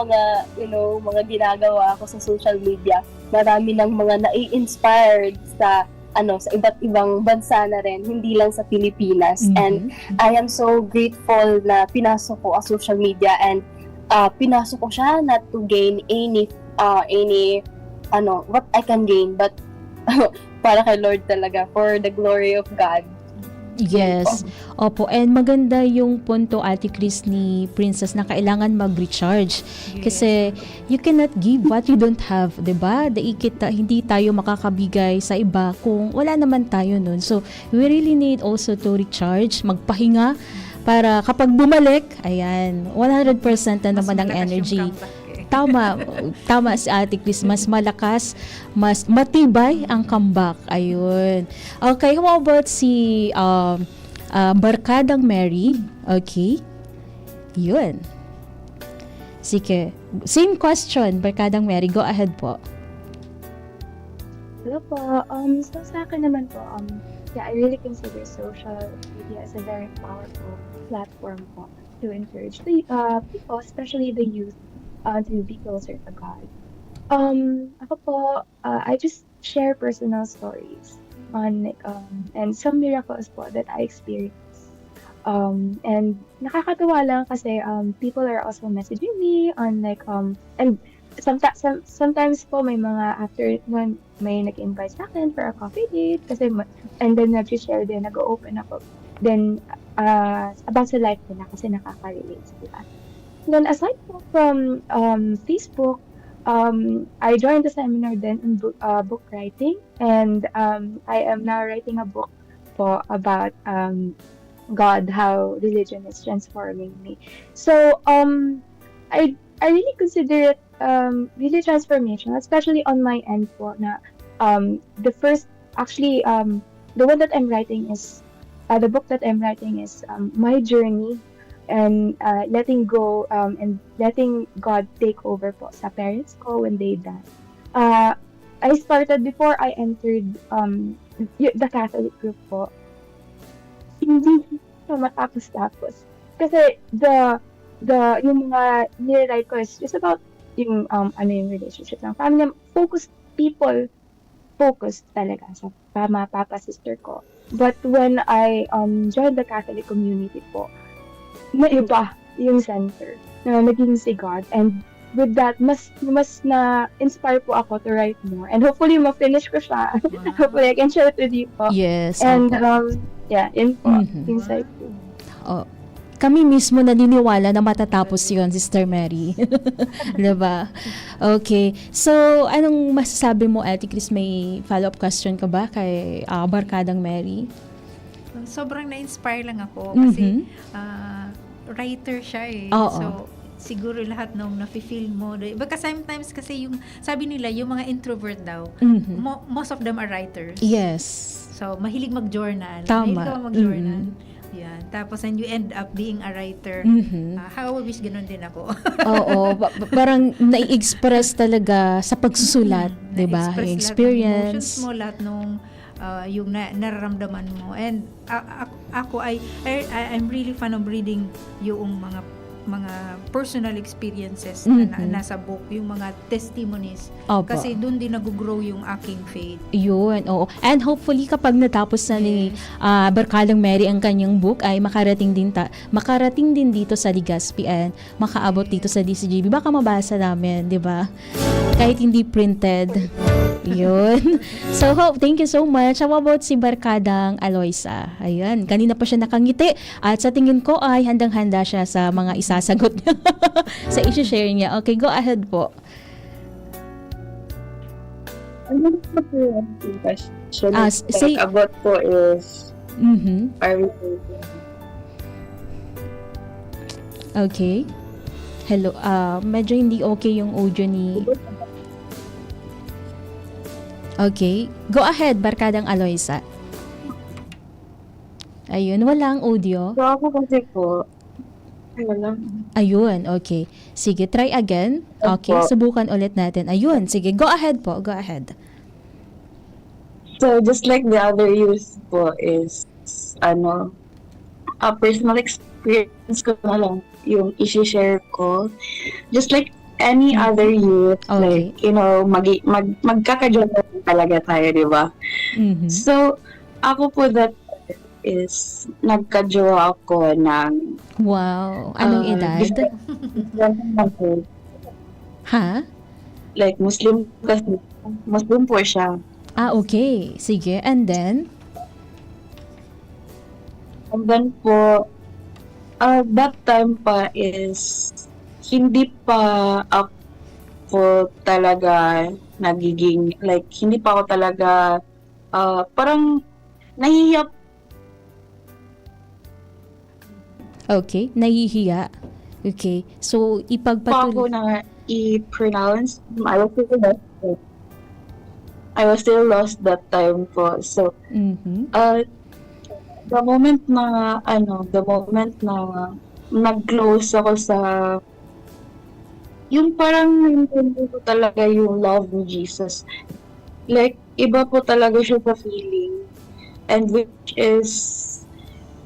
mga ginagawa ko sa social media. Marami ng mga nai-inspired sa iba't ibang bansa na rin, hindi lang sa Pilipinas. And I am so grateful na pinasok ko ang social media and pinasok ko siya not to gain any what I can gain, but para kay Lord talaga, for the glory of God. Yes. Opo. And maganda yung punto, Ate Chris, ni Princess, na kailangan mag-recharge. Kasi you cannot give what you don't have, diba? Hindi tayo makakabigay sa iba kung wala naman tayo nun. So, we really need also to recharge, magpahinga, para kapag bumalik, 100% na naman ang energy. Tama si Ate Chris, mas malakas, mas matibay ang comeback. Ayun. Okay, how about si Barkadang Mary? Okay. Yun. Sige. Same question, Barkadang Mary. Go ahead po. Hello po. So sa akin naman po, I really consider social media as a very powerful platform po to encourage the people, especially the youth, to be closer to God. Ako po, I just share personal stories on and some miracles po that I experienced. And nakakatuwa lang kasi people are also messaging me on and sometimes po may mga after when may nag-invite sa akin for a coffee date kasi and then nag-share din, nag-open ako then about sa life nila kasi nakaka-relate sila. Then aside from Facebook, I joined the seminar then in book writing, and I am now writing a book po about God, how religion is transforming me. So I really consider it really transformational, especially on my end po na the first actually the one that I'm writing is the book that I'm writing is my journey and letting go and letting God take over po sa parents ko when they died. I started before I entered the Catholic group po. Hindi pa matapos-tapos. Kasi yung mga nire-write ko is just about yung yung relationship ng family, focused talaga sa mama, papa, sister ko. But when I joined the Catholic community po, naiba yung center na naging si God. And with that, mas na-inspire po ako to write more. And hopefully, ma-finish ko siya. Hopefully, I can share it with you po. Yes. And, opo. yun po. Insight po. Oh, kami mismo naniniwala na matatapos yon, Sister Mary. Diba? Okay. So, anong masasabi mo, Ate Chris? May follow-up question ka ba kay Barkadang Mary? Sobrang na-inspire lang ako kasi writer siya eh. Oo. So, siguro lahat nung nafe-feel mo. Baka sometimes kasi yung, sabi nila, yung mga introvert daw, most of them are writers. Yes. So, mahilig mag-journal. Tama. Mahilig ka mag-journal. Yan. Tapos, and you end up being a writer. How I wish ganun din ako. Oo. Parang nai-express talaga sa pagsusulat. Diba? Na-express Experience. lahat ng emotions mo, lahat nung yung nararamdaman mo. And ako I'm really fan of reading yung mga personal experiences na nasa book, yung mga testimonies. Opo. Kasi doon din nag-grow yung aking faith. Yun, oo. And hopefully kapag natapos na ni Barkadang Mary ang kanyang book ay makarating din dito sa Legazpi and makaabot dito sa DCGB. Baka mabasa namin, di ba? Kahit hindi printed. Yun. So, thank you so much. How about si Barkadang Aloysa? Ayan, kanina pa siya nakangiti at sa tingin ko ay handang-handa siya sa mga isasagot niya sa isi-share niya. Okay, go ahead po. Ano po yung question? Say, about po is are we okay. Hello. Medyo hindi okay yung audio ni... Okay. Go ahead, Barkadang Aloysa. Ayun, walang audio. So, ako kasi po, wala. Ayun, okay. Sige, try again. Okay, subukan ulit natin. Ayun, sige. Go ahead po. Go ahead. So, just like the other youth po is, a personal experience ko na lang yung isi-share ko. Just like any other youth, like, magkaka-jowa talaga tayo, di ba? So, ako po that is, nagka-jowa ako ng... Wow! Anong edad? Ha? Like, Muslim kasi. Muslim po siya. Okay. Sige. And then? And then po, that time pa is, hindi pa ako talaga nagiging, like, hindi pa ako talaga, parang nahihiya. Okay, nahihiya. Okay, so ipagpatuloy. Ako na i-pronounce, I was still lost that time po. So, the moment na nag-close ako sa yung parang hindi ko talaga yung love ni Jesus. Like, iba po talaga siya sa feeling. And which is,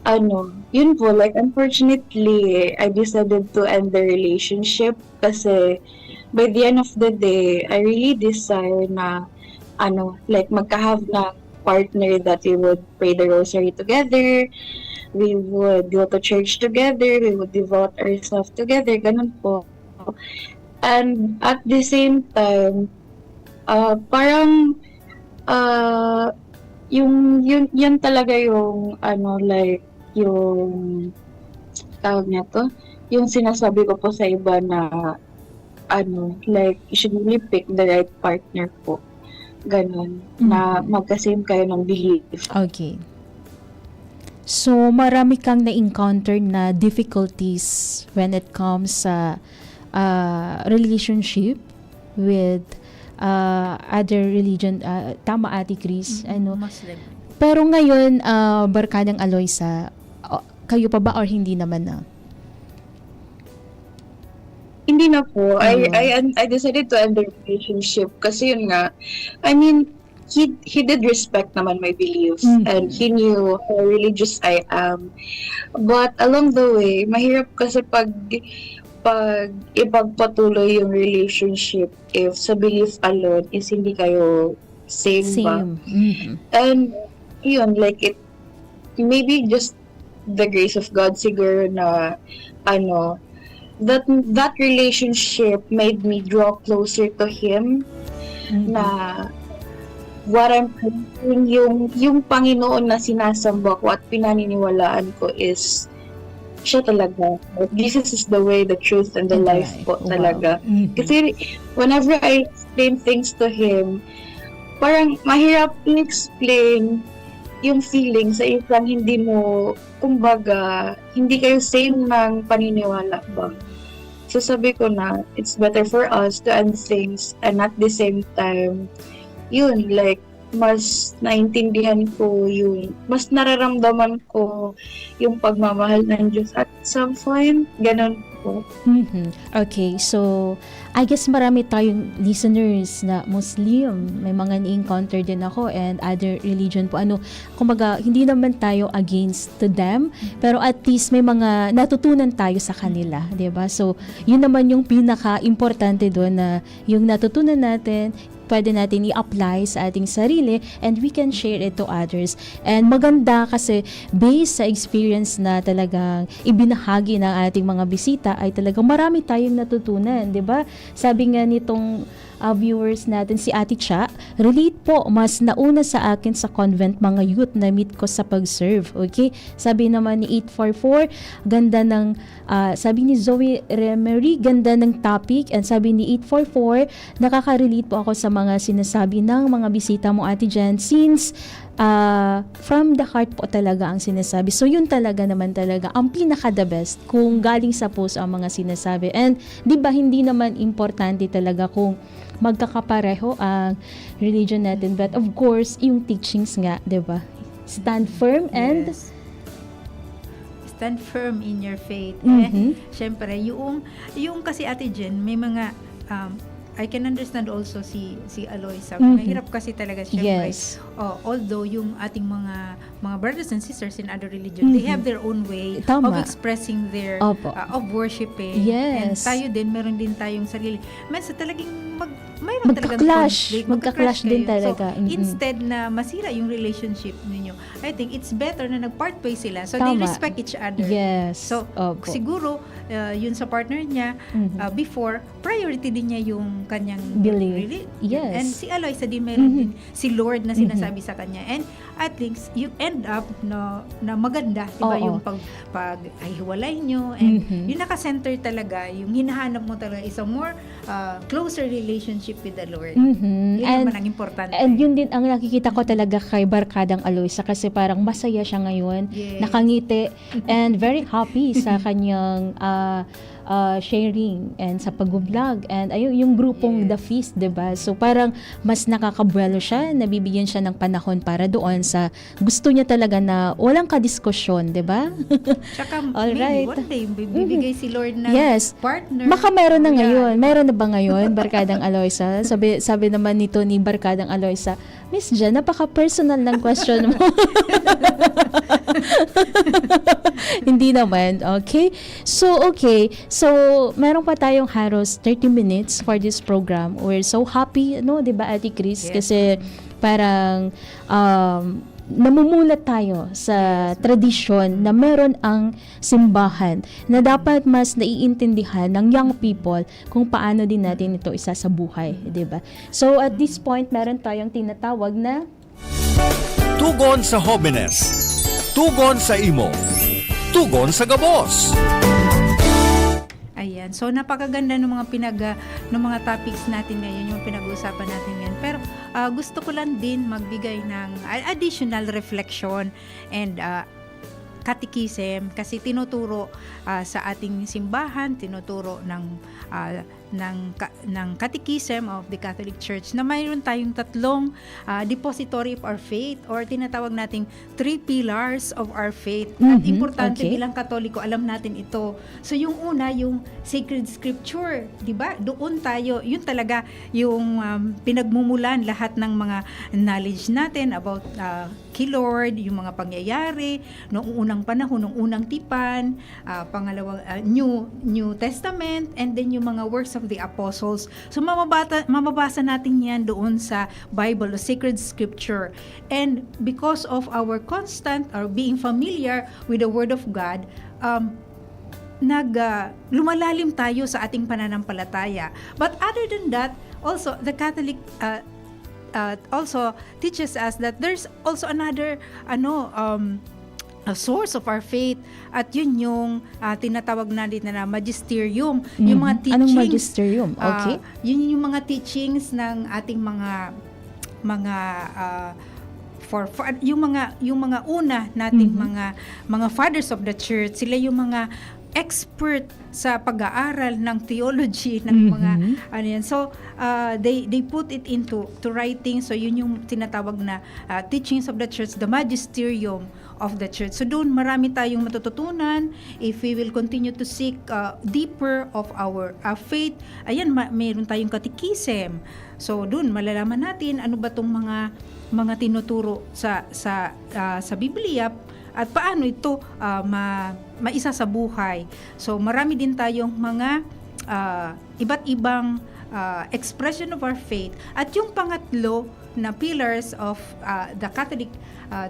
yun po, like, unfortunately, I decided to end the relationship kasi by the end of the day, I really desire na, like, magka-have na partner that we would pray the rosary together, we would go to church together, we would devote ourselves together, ganun po. And at the same time, parang yun talaga yung like yung tawag niya to, yung sinasabi ko po sa iba na like you should really pick the right partner po. Ganun, na magka-same kayo ng belief. Okay. So, marami kang na-encounter na difficulties when it comes sa relationship with other religion. Tama, Ate Chris. Muslim. Pero ngayon, Barkadang Aloysa, kayo pa ba or hindi naman na? Hindi na po. I decided to end the relationship kasi yun nga, I mean, he did respect naman my beliefs and he knew how religious I am. But along the way, mahirap kasi pag ipagpatuloy yung relationship if sa belief alone is hindi kayo same. Ba? And yun, like it maybe just the grace of God siguro na that relationship made me draw closer to Him. Na what I'm praying, yung Panginoon na sinasamba ko at pinaniniwalaan ko is siya talaga. Jesus is the way, the truth, and the life po talaga. Kasi whenever I explain things to Him, parang mahirap i-explain yung feeling sa isang hindi mo, kumbaga, hindi kayo same ng paniniwala ba. So sabi ko na, it's better for us to end things and at the same time, yun, like, mas naintindihan ko yun, mas nararamdaman ko yung pagmamahal ng Diyos at some point, ganun po. Okay, so I guess marami tayong listeners na Muslim, may mga ni-encounter din ako and other religion po. Kumbaga, hindi naman tayo against to them, pero at least may mga natutunan tayo sa kanila, 'di ba? So, yun naman yung pinaka-importante doon, na yung natutunan natin pwede natin i-apply sa ating sarili and we can share it to others. And maganda kasi based sa experience na talagang ibinahagi ng ating mga bisita ay talagang marami tayong natutunan, 'di ba? Sabi nga nitong viewers natin, si Ate Cha, relate po, mas nauna sa akin sa convent mga youth na meet ko sa pag-serve. Okay? Sabi naman ni 844, ganda ng, sabi ni Zoe Remery, ganda ng topic. And sabi ni 844, nakaka-relate po ako sa mga sinasabi ng mga bisita mo, Ate Jan, since from the heart po talaga ang sinasabi. So yun talaga naman talaga ang pinaka-the best kung galing sa puso ang mga sinasabi. And di ba hindi naman importante talaga kung magkakapareho ang religion natin, but of course yung teachings nga, di ba? Stand firm and stand firm in your faith. Syempre, yung kasi Ate Jen, may mga I can understand also si Aloysa. Mahirap kasi talaga syempre. Yes. Although yung ating mga brothers and sisters in other religion, they have their own way of expressing their of worshiping. Yes. And tayo din, meron din tayong sarili. Minsan talagang mayroon talagang conflict. Magka-clash din talaga. So, instead na masira yung relationship ninyo, I think it's better na nag-part ways sila. So, they respect each other. Yes. So, siguro, yun sa partner niya, before, priority din niya yung kanyang belief. Yes. And si Aloysa din, meron din si Lord na sinasabi sa kanya. And at least, you end up na maganda. Diba yung pag-hiwalay nyo. And yung naka-center talaga, yung hinahanap mo talaga is a more closer relationship with the Lord. Yun naman ang importante. And yun din ang nakikita ko talaga kay Barkadang Aloysa, kasi parang masaya siya ngayon, nakangiti, and very happy sa kanyang sharing and sa pag-vlog and ayun yung grupong The Feast, 'di ba? So parang mas nakakabuelo siya, nabibigyan siya ng panahon para doon sa gusto niya talaga na walang kadiskusyon, 'di ba? Tsaka maybe one day bibigay si Lord na partner. Baka meron na ngayon. Meron na ba ngayon, Barkadang Aloysa? Sabi naman nito ni Barkadang Aloysa, Miss Jan, napaka-personal ng question mo. Hindi naman, okay? So, meron pa tayong halos 30 minutes for this program. We're so happy, no? Diba, Ate Chris? Yes. Kasi parang namumulat tayo sa tradisyon na meron ang simbahan na dapat mas naiintindihan ng young people kung paano din natin ito isa sa buhay, diba? So, at this point, meron tayong tinatawag na Tugon sa Jóvenes, Tugon sa Imo, Tugon sa Gabos. Ayan. So, napakaganda ng mga topics natin ngayon, yung pinag-uusapan natin ngayon. Pero, gusto ko lang din magbigay ng additional reflection and catechism, kasi tinuturo sa ating simbahan, tinuturo ng catechism of the Catholic Church na mayroon tayong 3 depository of our faith, or tinatawag nating 3 pillars of our faith. At importante bilang Katoliko, alam natin ito. So yung una, yung sacred scripture, 'di ba? Doon tayo, yun talaga yung pinagmumulan lahat ng mga knowledge natin about kay Lord, yung mga pangyayari noong unang panahon, noong unang tipan, pangalawang New Testament, and then yung mga works of the apostles. So mababasa natin yan doon sa Bible, the sacred scripture. And because of our constant or being familiar with the Word of God, lumalalim tayo sa ating pananampalataya. But other than that, also the Catholic also teaches us that there's also another a source of our faith, at yun yung tinatawag natin na magisterium, yung mga teachings. Anong magisterium? Okay. Yun yung mga teachings ng ating mga yung mga una nating mga fathers of the church. Sila yung mga expert sa pag-aaral ng theology ng mga ano yan. So they put it into writing. So yun yung tinatawag na teachings of the church, the magisterium of the church. So doon marami tayong matututunan if we will continue to seek deeper of our faith. Ayan, mayroon tayong catechism. So doon malalaman natin ano ba tong mga tinuturo sa Biblia at paano ito maisa sa buhay. So marami din tayong mga iba't ibang expression of our faith. At yung pangatlo na pillars of the Catholic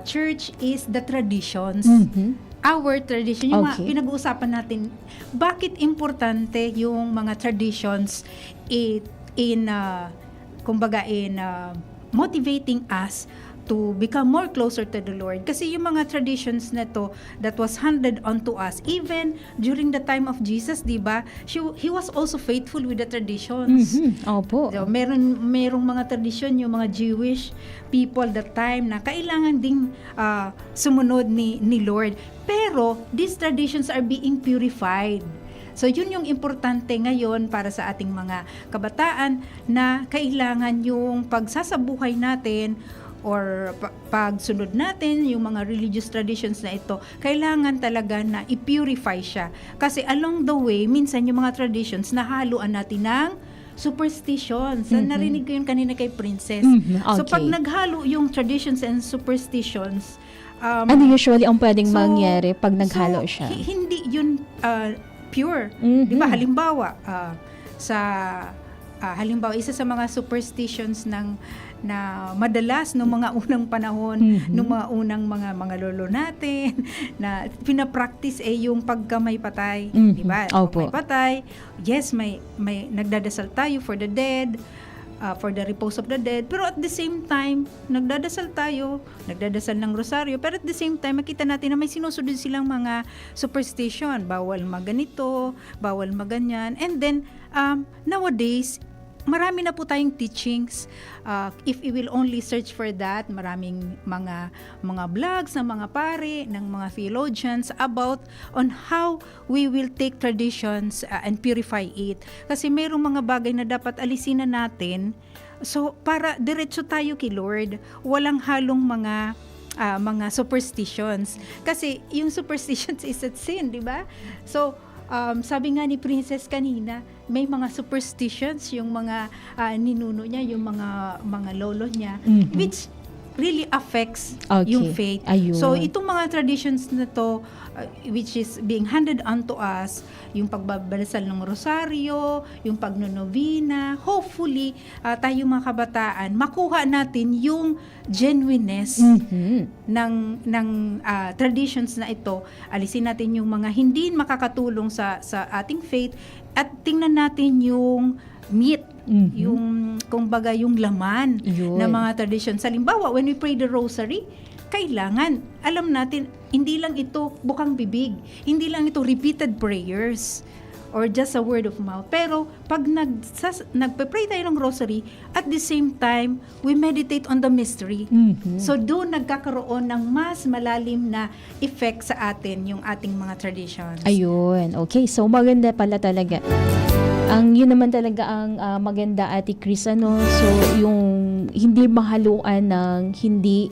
Church is the traditions. Our tradition, yung mga pinag-uusapan natin, bakit importante yung mga traditions in motivating us to become more closer to the Lord. Kasi yung mga traditions na to that was handed on to us, even during the time of Jesus, di ba? He was also faithful with the traditions. Opo. So, merong mga tradition yung mga Jewish people that time na kailangan ding sumunod ni Lord. Pero these traditions are being purified. So yun yung importante ngayon para sa ating mga kabataan, na kailangan yung pagsasabuhay natin or pagsunod natin yung mga religious traditions na ito, kailangan talaga na i-purify siya. Kasi along the way, minsan yung mga traditions nahaluan natin ng superstitions. Narinig ko yun kanina kay Princess. So pag naghalo yung traditions and superstitions, ano usually ang pwedeng mangyari pag naghalo siya? Hindi yun pure. Di ba? Halimbawa, halimbawa, isa sa mga superstitions na madalas nung mga unang panahon, nung mga unang mga lolo natin, na pinapractice yung pagkamay patay. Di ba? Pagkamay patay. Yes, may nagdadasal tayo for the dead, for the repose of the dead. Pero at the same time, nagdadasal ng rosaryo, pero at the same time, makita natin na may sinusunod silang mga superstition. Bawal maganito, bawal maganyan. And then, nowadays, marami na po tayong teachings. If we will only search for that, maraming mga blogs ng mga pare, ng mga theologians about on how we will take traditions and purify it. Kasi mayroong mga bagay na dapat alisin na natin. So, para diretso tayo kay Lord, walang halong mga superstitions. Kasi yung superstitions is a sin, di ba? So, sabi nga ni Princess kanina, may mga superstitions yung mga ninuno niya, yung mga lolo niya, which really affects yung faith. Ayun. So itong mga traditions na to, which is being handed on to us, yung pagbabalasal ng rosaryo, yung pagnonovena, hopefully tayo mga kabataan, makuha natin yung genuineness ng traditions na ito. Alisin natin yung mga hindi makakatulong sa ating faith at tingnan natin yung meat, yung kumbaga yung laman ng mga traditions. Halimbawa, when we pray the rosary, kailangan alam natin, hindi lang ito bukang bibig, hindi lang ito repeated prayers or just a word of mouth. Pero pag nagpe-pray tayo ng rosary, at the same time, we meditate on the mystery. So doon nagkakaroon ng mas malalim na effect sa atin yung ating mga traditions. Ayun. Okay. So maganda pala talaga. Yun naman talaga ang maganda, Ate Chris, So yung hindi mahaluan ng hindi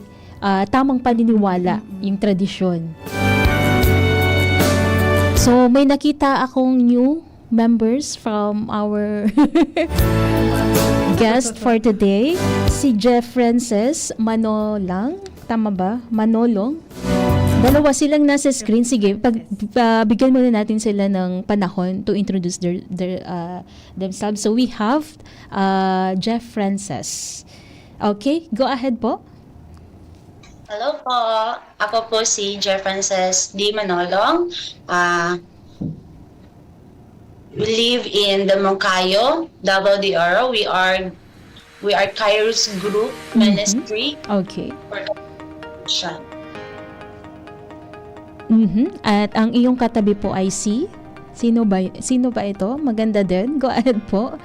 tamang paniniwala yung tradisyon. So may nakita akong new members from our guest for today, si Jeff Francis Manolang. Tama ba? Manolong? Dalawa silang nasa screen. Sige, bigyan muna natin sila ng panahon to introduce themselves. So we have Jeff Frances. Okay, go ahead po. Hello po. Ako po si Jeff Frances D. Manolong. We live in the Moncayo, Davao de Oro. We are Kairos Group Ministry. Okay. Siya. At ang iyong katabi po ay si? Sino ba ito? Maganda din. Go ahead po.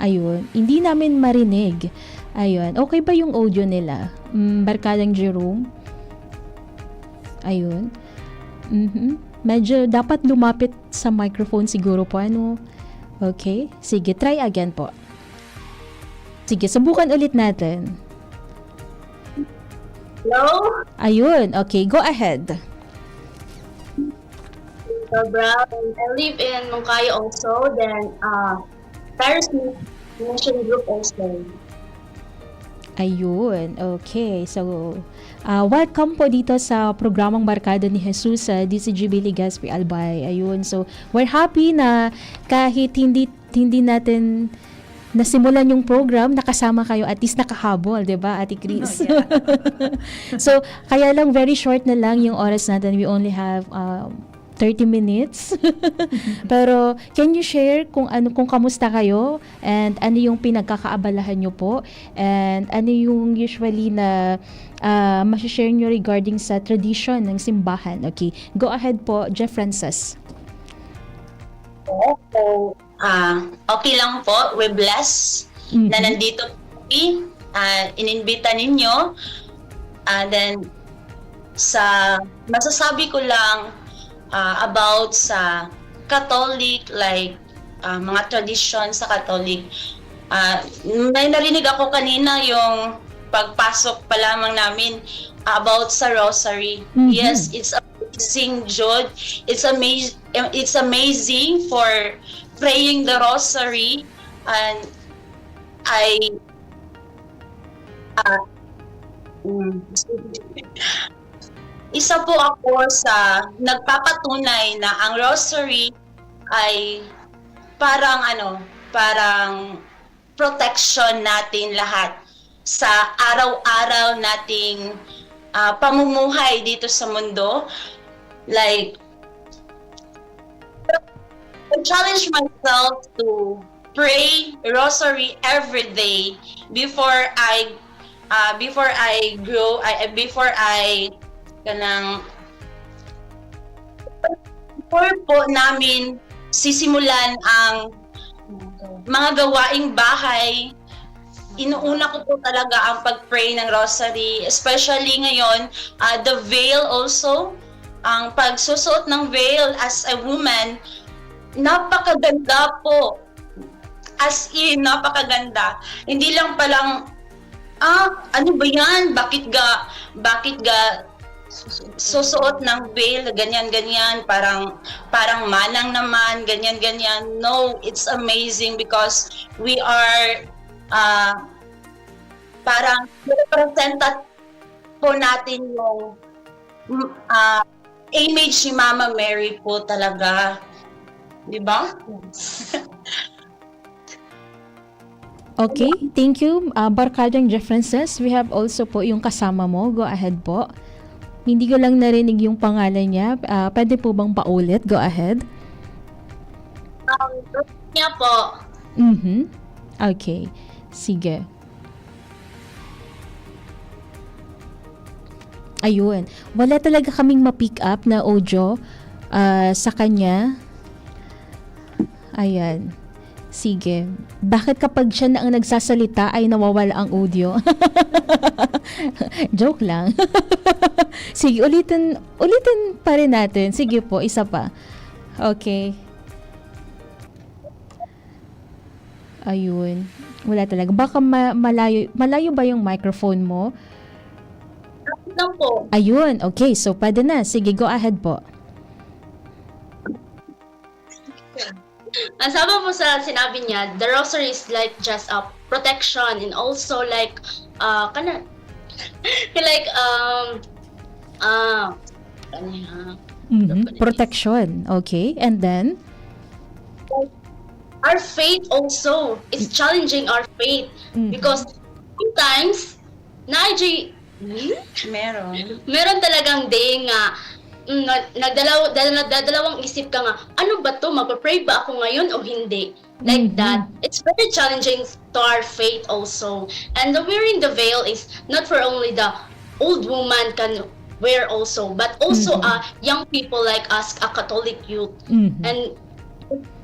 Ayun. Hindi namin marinig. Ayun. Okay ba yung audio nila? Barkadang Jerome? Ayun. Medyo dapat lumapit sa microphone siguro po. Ano? Okay. Sige, try again po. Sige, subukan ulit natin. Hello? Ayun. Okay, go ahead. I live in Moncayo also. Then, Kairos Mission Group also. Ayun. Okay. So, welcome po dito sa programang Barkada ni Jesus sa DCGB Legazpi Albay. Ayun. So, we're happy na kahit hindi natin nasimulan yung program, nakasama kayo, at least nakahabol, di ba, Ate Chris? Oh, yeah. So, kaya lang, very short na lang yung oras natin. We only have 30 minutes. Pero, can you share kung kamusta kayo, and ano yung pinagkakaabalahan nyo po, and ano yung usually na masishare nyo regarding sa tradition ng simbahan? Okay, go ahead po, Jeff Frances. Okay lang po. We bless na nandito po. Ininbita ninyo. Then, masasabi ko lang about sa Catholic, like mga tradition sa Catholic. May narinig ako kanina yung pagpasok pa lamang namin about sa Rosary. Yes, it's amazing, Jude. It's amazing for praying the Rosary, and isa po ako sa nagpapatunay na ang Rosary ay parang protection natin lahat sa araw-araw nating pamumuhay dito sa mundo. Like, I challenge myself to pray Rosary every day before po namin sisimulan ang mga gawaing bahay. Inuuna ko po talaga ang pag-pray ng Rosary, especially ngayon, the veil also, ang pagsusuot ng veil as a woman. Napakaganda po. As in, napakaganda. Hindi lang palang, ano ba yan? Bakit ga susuot ng veil, ganyan, parang manang naman, ganyan. No, it's amazing because we are, parang representat po natin yung image ni Mama Mary po talaga. Di ba? Okay, thank you. Barkadang Jeff Frances, we have also po yung kasama mo. Go ahead po. Hindi ko lang narinig yung pangalan niya. Pwede po bang paulit? Go ahead. Niya po. Okay, sige. Ayun. Wala talaga kaming ma-pick up na audio sa kanya. Ayan. Sige. Bakit kapag siya na ang nagsasalita ay nawawala ang audio? Joke lang. Sige, ulitin pa rin natin. Sige po, isa pa. Okay. Ayun. Wala talaga. Baka malayo ba yung microphone mo? Po. Ayun. Okay, so pwede na. Sige, go ahead po. Ang sabi po sa sinabi niya, the Rosary is like just a protection, and also like feel like Protection. Okay. And then? our faith also is challenging our faith because sometimes meron talagang day nga nagdalawang isip ka nga, ano ba to, magpa-pray ba ako ngayon o hindi? Like that. It's very challenging to our faith also. And the wearing the veil is not for only the old woman can wear also, but also young people like us, a Catholic youth. And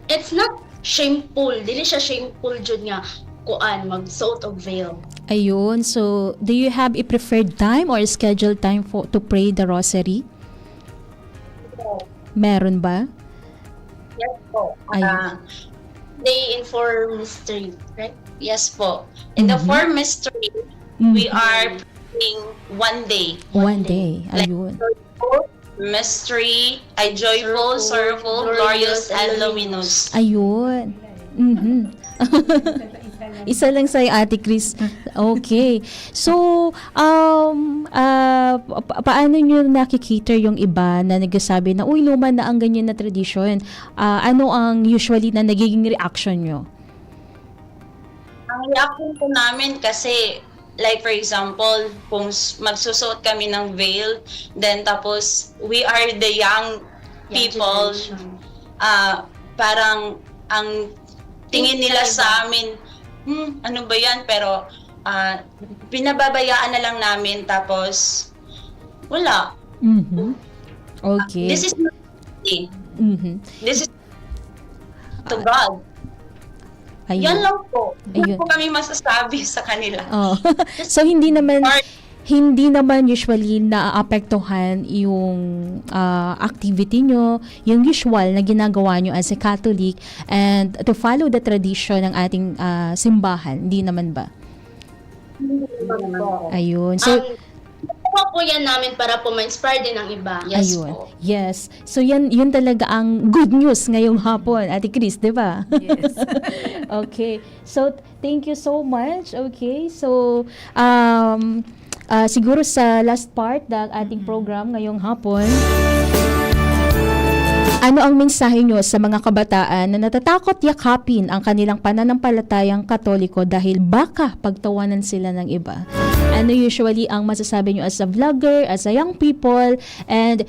it's not shameful. Dili siya shameful jud nga kuan mag-suot og veil. Ayun. So, do you have a preferred time or scheduled time to pray the rosary? Meron ba? Yes po. Day in four mystery, right? Yes po. In the four mystery, we are praying one day. One day. Ayun. Mystery, ay joyful, sorrowful, glorious, and luminous. Ayun. Isa lang sa'yo, Ate Chris. Okay. So, paano nyo nakikita yung iba na nagsasabi na, uy, luma na ang ganyan na tradisyon? Ano ang usually na nagiging reaction nyo? Ang reaction po namin kasi, like for example, kung magsusuot kami ng veil, then tapos we are the young people, parang ang tingin nila sa amin, ano ba yan? Pero pinababayaan na lang namin tapos wala. Okay. This is not This is to God. Ayun. Yan lang po. Ayun. Yan po kami masasabi sa kanila. Oh. So hindi naman usually naaapektuhan yung activity nyo, yung usual na ginagawa nyo as a Catholic and to follow the tradition ng ating simbahan. Hindi naman ba? Ayun. So, po yan namin para po ma-inspire din ang iba. Yes ayun. po. Yes. So yun talaga ang good news ngayong hapon, Ate Chris, 'di ba? Yes. Okay. So thank you so much. Okay. So siguro sa last part ng ating program ngayong hapon, ano ang mensahe nyo sa mga kabataan na natatakot yakapin ang kanilang pananampalatayang Katoliko dahil baka pagtawanan sila ng iba? Ano usually ang masasabi nyo as a vlogger, as a young people, and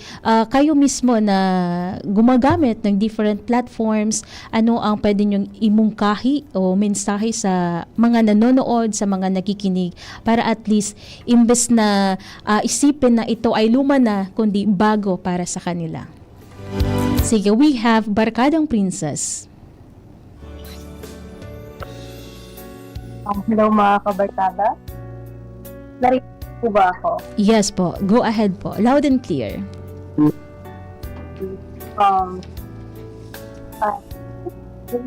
kayo mismo na gumagamit ng different platforms, ano ang pwede nyong imungkahi o mensahe sa mga nanonood, sa mga nakikinig, para at least imbes na isipin na ito ay luma na, kundi bago para sa kanila? Sige, we have Barkadang Princess. Hello mga kabarkada. Narinig po ba ako? Yes po. Go ahead po. Loud and clear. Yung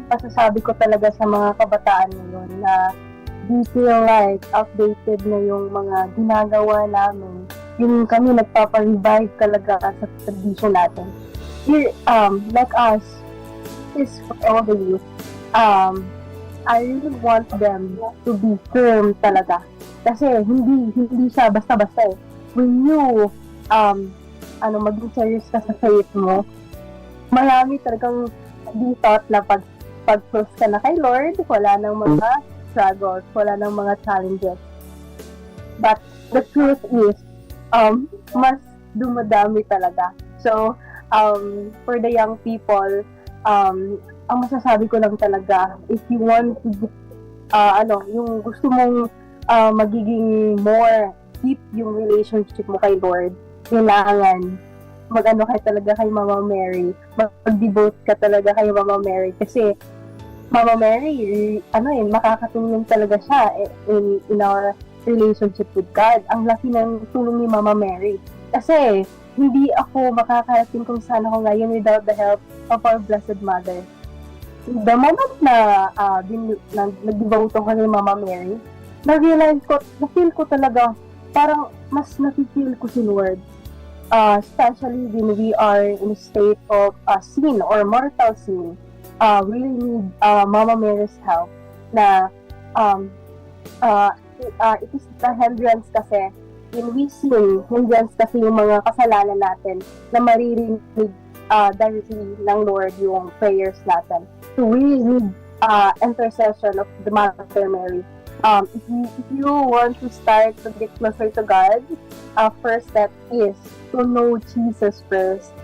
pasasabi ko talaga sa mga kabataan ngayon na we feel like updated na yung mga ginagawa namin. Yung kami nagpapa-revive talaga sa tradition natin. Here, like us, is for all the youth. I really want them to be firm talaga. Kasi hindi siya basta-basta eh. When you, maging serious ka sa faith mo, marami talagang di thought na pag-close ka na kay Lord, wala nang mga struggles, wala nang mga challenges. But the truth is, mas dumadami talaga. So, for the young people, ang masasabi ko lang talaga, if you want to, yung gusto mong magiging more deep yung relationship mo kay Lord, kailangan mag-ano kayo talaga kay Mama Mary, mag-devote ka talaga kay Mama Mary, kasi Mama Mary, makakatulong talaga siya in our relationship with God. Ang laki ng tulong ni Mama Mary. Kasi, hindi ako makakarating kung saan ako ngayon without the help of our Blessed Mother. The moment na nag-devote ako kay Mama Mary, na-realize ko, na-feel ko talaga, parang mas na-feel ko si Lord. Especially when we are in a state of sin or mortal sin. We really need Mama Mary's help na it is the hindrance kasi when we sin, nandiyan kasi yung mga kasalanan natin na maririnig directly ng Lord yung prayers natin. So we need intercession of the Mother Mary. If you want to start to get closer to God, first step is to know Jesus first.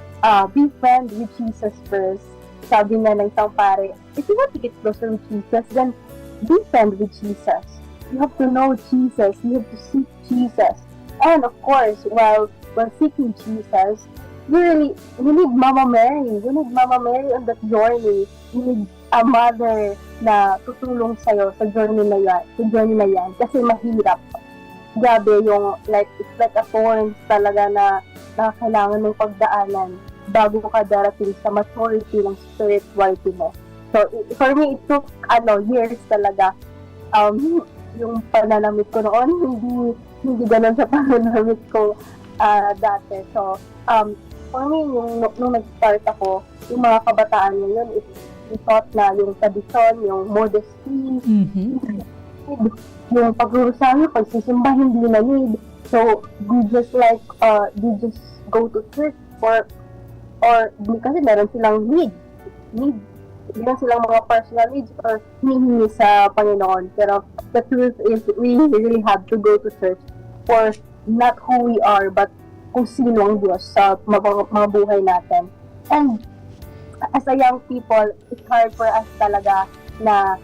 Be friend with Jesus first. Sabi na ng isang pare, if you want to get closer with Jesus, then be friend with Jesus. You have to know Jesus. You have to seek Jesus. And of course, while seeking Jesus, we need Mama Mary. We need Mama Mary on that journey. We need a mother na tutulong sa'yo sa journey na yan. Kasi mahirap. Grabe yung, it's like a thorns talaga na kailangan mong pagdaanan bago ka darating sa maturity ng spirituality mo. So, for me, it took, years talaga. Yung pananamit ko noon, hindi ganun sa pananamit ko dati. So, for me, nung nag-start ako, yung mga kabataan ngayon, we thought na yung tradisyon, yung modesty, yung pag-urusan, pagsisimba, hindi na need. So, we just go to church or kasi meron silang need. Meron silang mga personal needs or hinihingi sa Panginoon. Pero the truth is, we really have to go to church for not who we are, but kung sino ang Diyos sa mga buhay natin. And as a young people, it's hard for us talaga na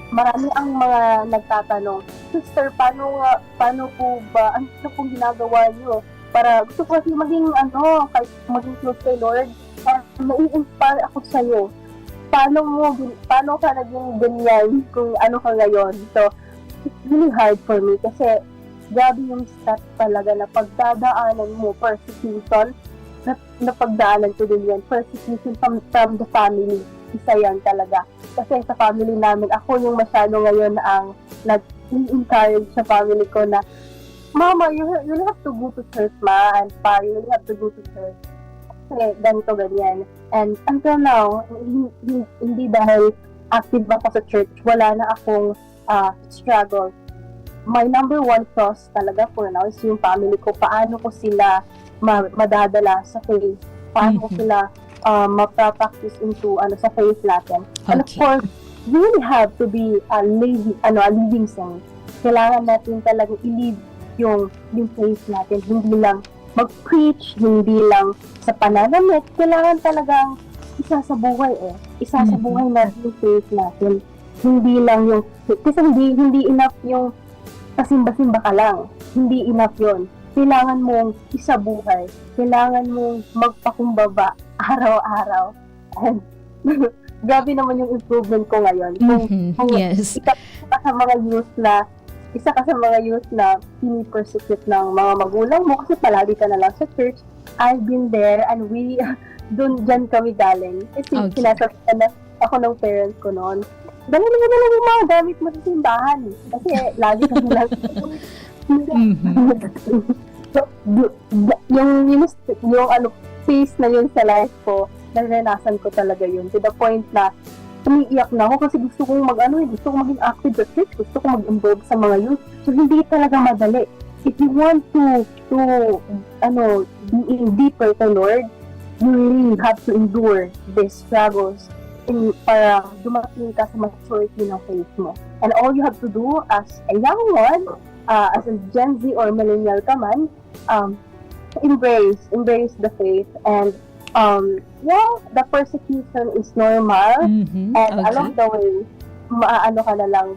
marami ang mga nagtatanong, Sister, paano po ba, ano pong ginagawa niyo? Para gusto ko kasi maging close kay Lord, mai-inspire ako sa'yo. Paano ka naging ganyan kung ano ka ngayon? So, it's really hard for me kasi grabe yung step talaga na pagdadaanan mo, persecution, na pagdaanan ko din yan, persecution from the family. Isa yan talaga. Kasi sa family namin, ako yung masyado ngayon ang nag-encourage sa family ko na, Mama, you have to go to church, Ma, and Pa, you really have to go to church. Kasi ganito, ganyan. And until now, hindi dahil active ako sa church, wala na akong struggle. My number one cross talaga for now is yung family ko. Paano ko sila madadala sa faith? Paano ko sila ma-practice into sa faith natin? Okay. And of course, you really have to be a living saint. Kailangan natin talagang i-live yung faith natin. Hindi lang mag-preach, hindi lang sa pananamit. Kailangan talagang isa sa buhay Isa sa buhay natin yung faith natin. Hindi lang yung, kasi hindi enough yung pasimba-simba ka lang. Hindi enough yun. Kailangan mong isa buhay. Kailangan mong magpakumbaba araw-araw. And grabe naman yung improvement ko ngayon. Yes. Isa ka sa mga youth na pini-persecute ng mga magulang mo kasi palagi ka na lang sa church. I've been there and dyan kami galing. Kasi sinasabihan na ako ng parents ko noon. Dala yung mga gamit mo sa simbahan. Kasi lagi kami lang. So, yung phase na yun sa life ko, naranasan ko talaga yun. To the point na umiiyak na ako kasi gusto kong gusto kong maging active sa church, gusto kong mag-involve sa mga youth. So, hindi talaga madali. If you want to be deeper to Lord, you really have to endure these struggles para dumating ka sa maturity ng faith mo. And all you have to do as a young one, as a Gen Z or millennial ka man, embrace the faith and the persecution is normal, and along the way, ka na lang,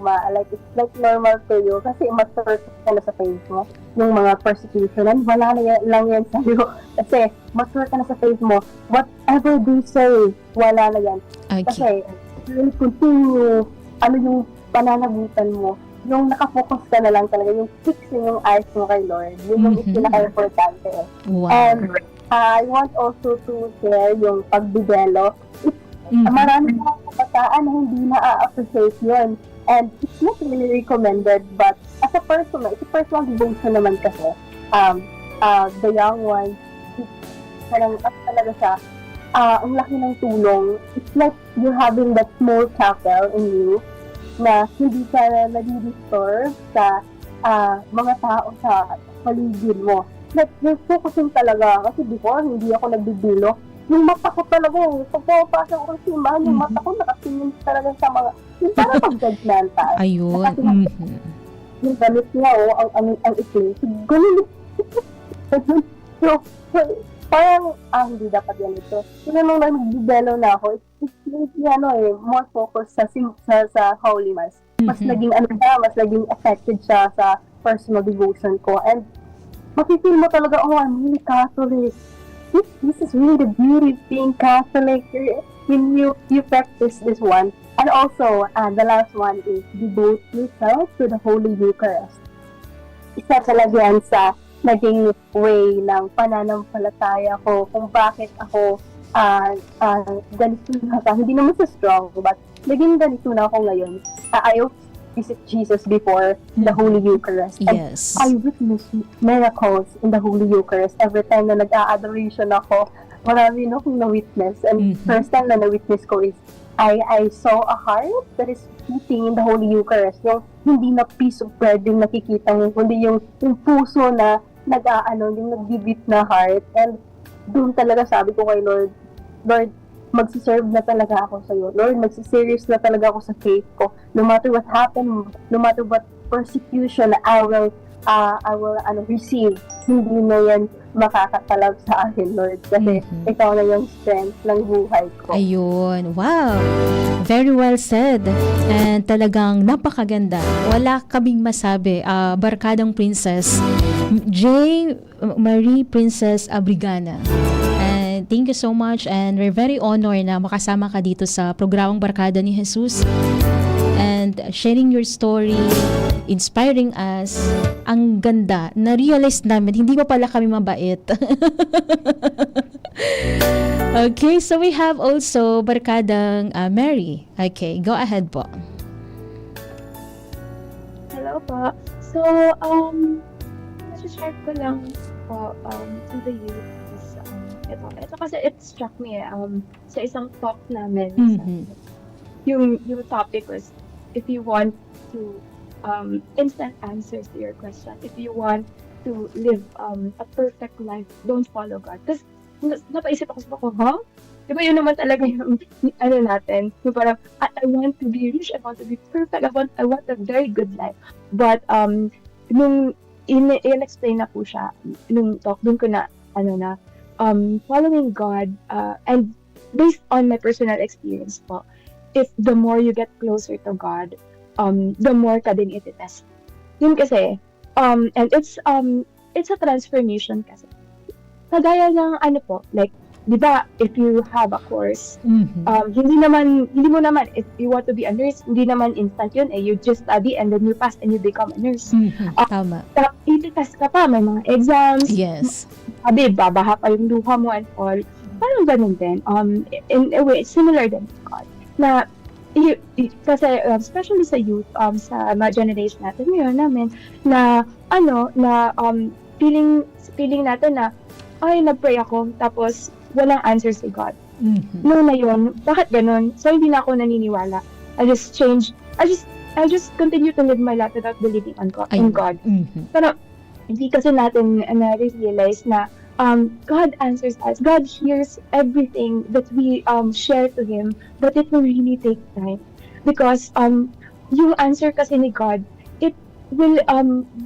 it's like normal to you kasi mature ka na sa faith mo. Yung mga persecution, wala na lang yan sa'yo. Kasi mature ka na sa faith mo. Whatever they say, wala na yan. Kasi you will continue, yung pananagutan mo, yung nakafocus ka na lang talaga, yung fixing yung eyes mo kay Lord. Yun yung pinaka-importante. Wow. And I want also to share yung pagdevelop. Marami mga kabataan na hindi na-appreciate yun. And it's not really recommended, but as a personal devotion naman kasi, the young ones, parang talaga siya, ang laki ng tulong. It's like you're having that small chapel in you na hindi ka na nadi-disturb sa mga tao sa paligid mo. Nag-focusing talaga. Kasi before, hindi ako nagbibulo. Yung mata ko talaga, pag pumapasok ko sa simbahan, yung mata ko nakatingin talaga sa mga, yung parang pag-judgmental. Ayun. Yung galit niya, ang ikli. Ganun. So, parang, hindi dapat yan ito. Kasi nung nag-develop na ako, it's more focus sa Holy Mass. Mas naging mas naging affected siya sa personal devotion ko. And, makikil mo talaga, I'm really Catholic. This is really the beauty of being Catholic when you practice this one. And also, the last one is devote yourself to the Holy Eucharist. Isa talaga yan sa naging way ng pananampalataya ko kung bakit ako ganito na ako. Hindi naman so strong, but naging ganito na ako ngayon. I visit Jesus before the Holy Eucharist. Yes. And I witnessed miracles in the Holy Eucharist. Every time na nag-a-adoration ako, marami na akong na-witness. And first time na na-witness ko is, I saw a heart that is beating in the Holy Eucharist. Yung hindi na piece of bread yung nakikita mo, kundi yung puso na yung nag-beat na heart. And doon talaga sabi ko kay Lord, magsiserve na talaga ako sa iyo. Lord, magsiserious na talaga ako sa faith ko. No matter what happened, no matter what persecution I will receive, hindi na yan makakatalab sa akin, Lord. Kasi ikaw na yung strength ng buhay ko. Ayun. Wow. Very well said. And talagang napakaganda. Wala kaming masabi. Barkadang Princess, J. Marie Princess Abrigana. Thank you so much, and we're very honored na makasama ka dito sa programang Barkada ni Jesus and sharing your story, inspiring us. Ang ganda. Na-realize namin, hindi pa pala kami mabait. Okay, so we have also Barkadang Mary. Okay, go ahead po. Hello po. So, share ko lang po to the youth. Ito kasi it struck me sa isang talk namin. Yung topic was, if you want to instant answers to your question, if you want to live a perfect life, don't follow God. Tapos napaisip ako, diba yun naman talaga yung natin, yung parang I want to be rich, I want to be perfect, I want a very good life. But nung in-explain na po siya nung talk, dun ko na following God, and based on my personal experience po, if the more you get closer to God, the more ka din iti-test. Yun kasi, and it's a transformation kasi. Kagaya ng like, di ba, if you have a course, hindi mo naman, if you want to be a nurse, hindi naman instant yun you just study and then you pass and you become a nurse. Tama. Iti-test ka pa, may mga exams. Yes. Sabi, babaha pa yung luha mo and all. Parang ganun din. In a way, similar din to God. Na, kasi, especially sa youth, sa mga generation natin ngayon namin, na, feeling natin na, nag-pray ako, tapos, walang answer si God. Noon na yun, bakit ganun? So, hindi na ako naniniwala. I just continue to live my life without believing in God. Pero, hindi kasi natin na-realize na God answers us. God hears everything that we share to Him, but it will really take time. Because yung answer kasi ni God, it will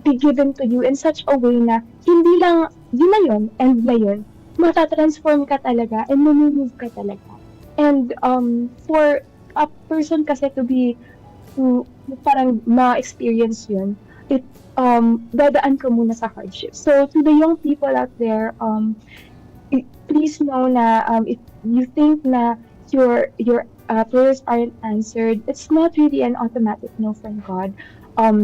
be given to you in such a way na hindi lang yun na yun, and na yun, matatransform ka talaga and mamimove ka talaga. And for a person kasi to parang ma-experience yun, it dadaan ka muna sa hardship. So to the young people out there, please know na if you think na your prayers aren't answered, it's not really an automatic no from God.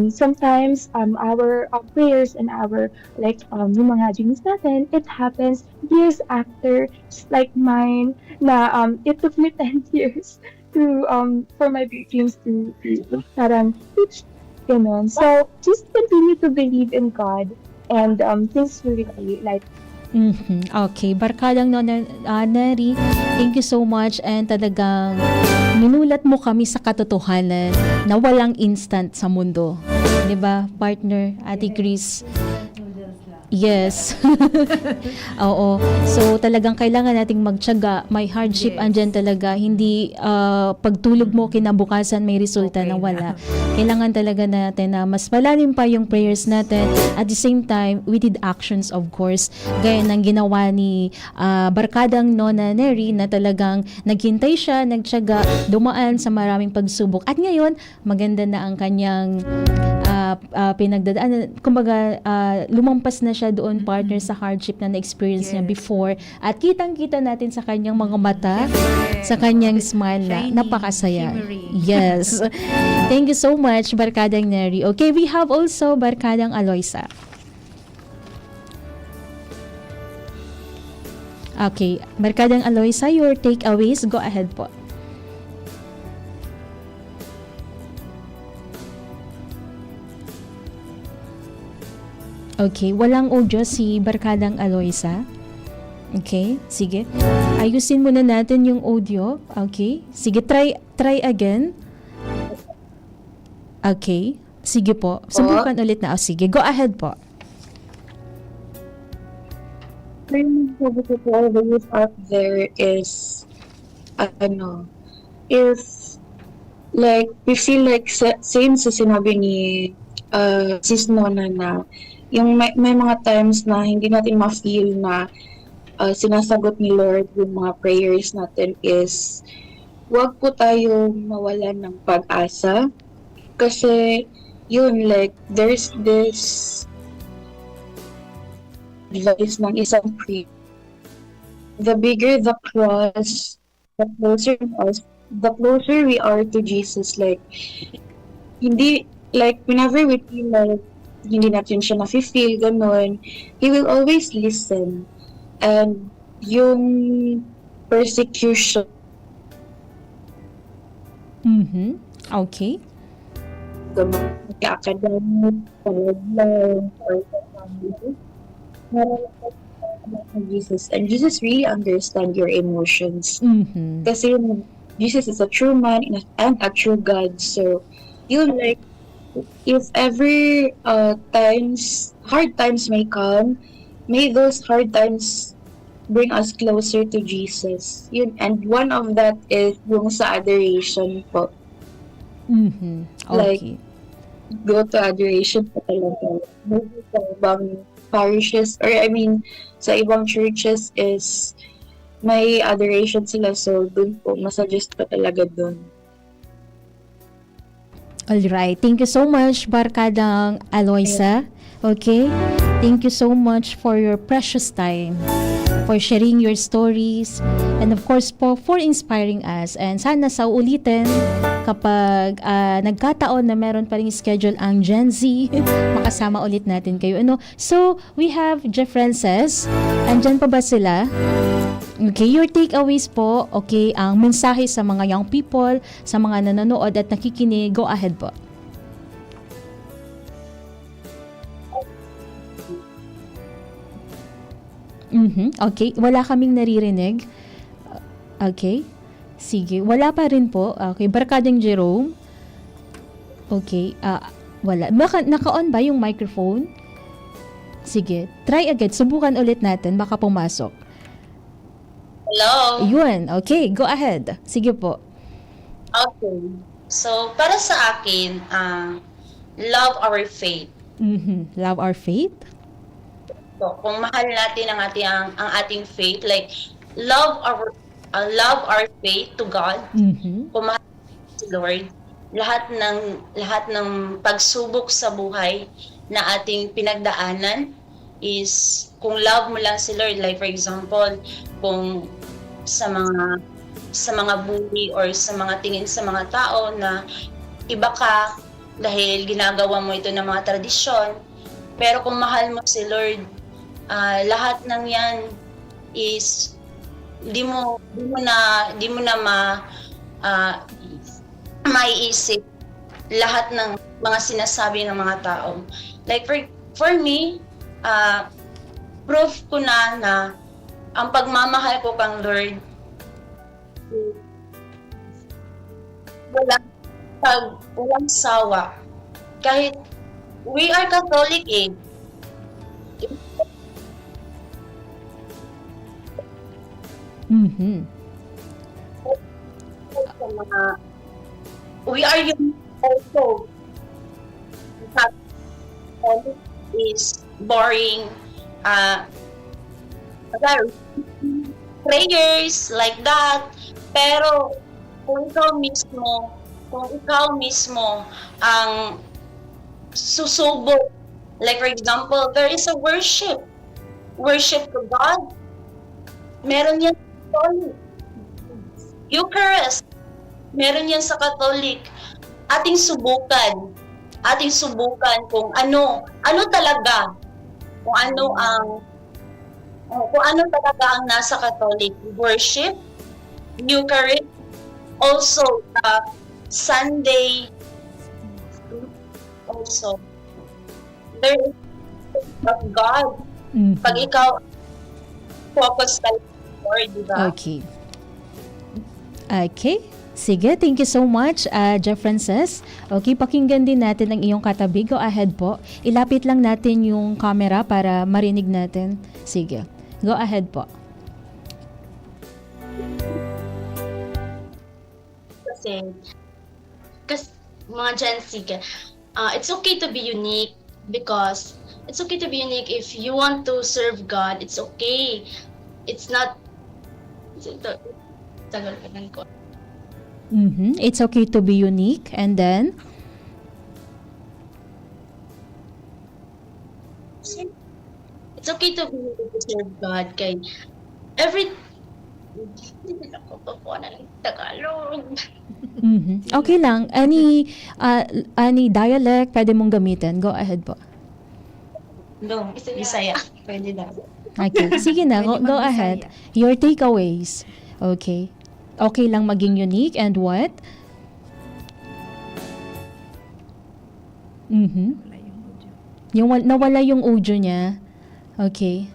Sometimes our prayers and our yung mga dreams natin, it happens years after, just like mine na it took me 10 years to for my dreams to parang reach ganun. So just continue to believe in God and things will really Okay, Barkadang Neri, thank you so much, and talagang minulat mo kami sa katotohanan na walang instant sa mundo. 'Di ba, partner, Ate Chris? Yes. Oo. So talagang kailangan nating magtiyaga. May hardship andyan talaga. Hindi pagtulog mo kinabukasan may resulta na wala. Kailangan talaga natin na mas malalim pa yung prayers natin. At the same time, we did actions of course. Gaya ng ginawa ni barkadang Nona Neri na talagang naghintay siya, nagtiyaga, dumaan sa maraming pagsubok. At ngayon, maganda na ang kanyang pinagdadaan. Kumbaga, lumampas na siya doon, partner, sa hardship na na-experience niya before. At kitang-kita natin sa kanyang mga mata, sa kanyang smile na napakasaya. Yes. Thank you so much, Barkadang Neri. Okay, we have also Barkadang Aloysa. Okay, Barkadang Aloysa, your takeaways, go ahead po. Okay, walang audio si Barkadang Aloysa. Okay, sige. Ayusin muna natin yung audio. Okay, sige, try again. Okay, sige po. Subukan ulit na. Sige, go ahead po. Always out there is, if, like, we feel like, same sa sinabi ni Sis Nona na, yung may mga times na hindi natin ma-feel na sinasagot ni Lord yung mga prayers natin is wag po tayo mawalan ng pag-asa kasi yun, like there's this advice ng isang priest, the bigger the cross, the closer we are to Jesus. Like hindi, like whenever we feel like hindi natin siya na-feel, ganun, He will always listen. And yung persecution. Okay. Academic, or Jesus. And Jesus really understands your emotions. Kasi Jesus is a true man and a true God. So, yun, like, if ever hard times may come, may those hard times bring us closer to Jesus. Yun, and one of that is yung sa adoration po. Okay. Like, go to adoration po talaga. Maybe sa ibang parishes, or I mean, sa ibang churches is may adoration sila. So, dun po, masuggest pa talaga dun. Alright. Thank you so much, Barkadang Aloysa. Okay? Thank you so much for your precious time, for sharing your stories, and of course po, for inspiring us. And sana sa ulitin, kapag nagkataon na meron pa rin schedule ang Gen Z, makasama ulit natin kayo. So, we have Jeff Frances. Andyan pa ba sila? Okay, your takeaways po, okay, ang mensahe sa mga young people, sa mga nanonood at nakikinig, go ahead po. Okay, wala kaming naririnig. Okay, sige, wala pa rin po. Okay, Barkadang Jerome. Okay, wala. Naka-on ba yung microphone? Sige, try again. Subukan ulit natin, baka pumasok. Hello? Yun, okay, go ahead. Sige po. Okay. So, para sa akin, love our faith. Love our faith? So, kung mahal natin ang ating faith, like, love our faith to God. Kung mahal natin si Lord, lahat ng pagsubok sa buhay na ating pinagdaanan is kung love mo lang si Lord, like for example, kung sa mga bully or sa mga tingin sa mga tao na iba ka dahil ginagawa mo ito ng mga tradisyon, pero kung mahal mo si Lord, lahat ng yan is di mo na maiisip lahat ng mga sinasabi ng mga tao. Like for me, proof ko na ang pagmamahal ko kang Lord, walang sawa. Kahit we are Catholic eh. Mhm. We are unique also. Catholic is boring. Prayers like that. Pero kung ikaw mismo ang susubok, like for example, there is a worship to God. Meron yan sa Catholic. Eucharist, meron yan sa Catholic. Ating subukan kung ano talaga, kung ano talaga ang nasa Catholic. Worship, Eucharist, also Sunday, also there is of God. Pag ikaw focus tayo sa Lord, di ba? Okay. Sige, thank you so much, Jeff Frances. Okay, pakinggan din natin ang iyong katabi. Go ahead po. Ilapit lang natin yung camera para marinig natin. Sige, go ahead po. Kasi mga Gen Z, it's okay to be unique because it's okay to be unique if you want to serve God. It's okay. It's not... Tagal pa lang ko. It's okay to be unique. And then? It's okay to be unique to serve God. Kay hindi na ko pa ng Tagalog. Okay lang. Any dialect pwede mong gamitin? Go ahead po. No, Bisaya. Pwede na. Okay, sige na. Go ahead. Your takeaways. Okay. Okay lang maging unique and what? Yung nawala yung audio niya. Okay.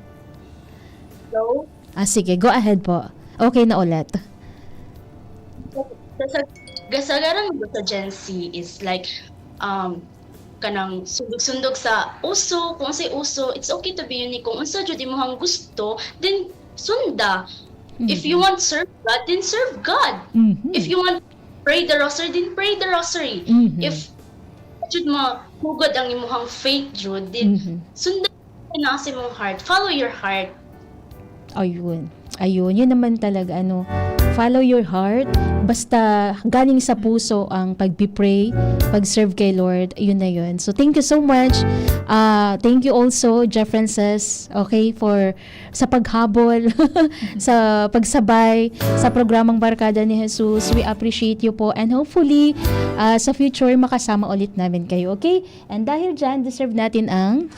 Hello? Sige, go ahead po. Okay na ulit. Kasagaran mo sa Gen Z is like, kanang sundog-sundog sa uso, kung say uso, it's okay to be unique. Kung unsa jud imong gusto, then sunda. If you want serve God, then serve God. If you want pray the rosary, then pray the rosary. If jud mahugod ang imong faith jud, then sunda na sa imong heart. Follow your heart. Ayun. Yun naman talaga, follow your heart. Basta galing sa puso ang pag-pray, pag-serve kay Lord, yun na yun. So, thank you so much. Thank you also, Jeff Frances, okay, sa paghabol, sa pagsabay, sa programang Barkada ni Jesus. We appreciate you po. And hopefully, sa future, makasama ulit namin kayo, okay? And dahil dyan, deserve natin ang...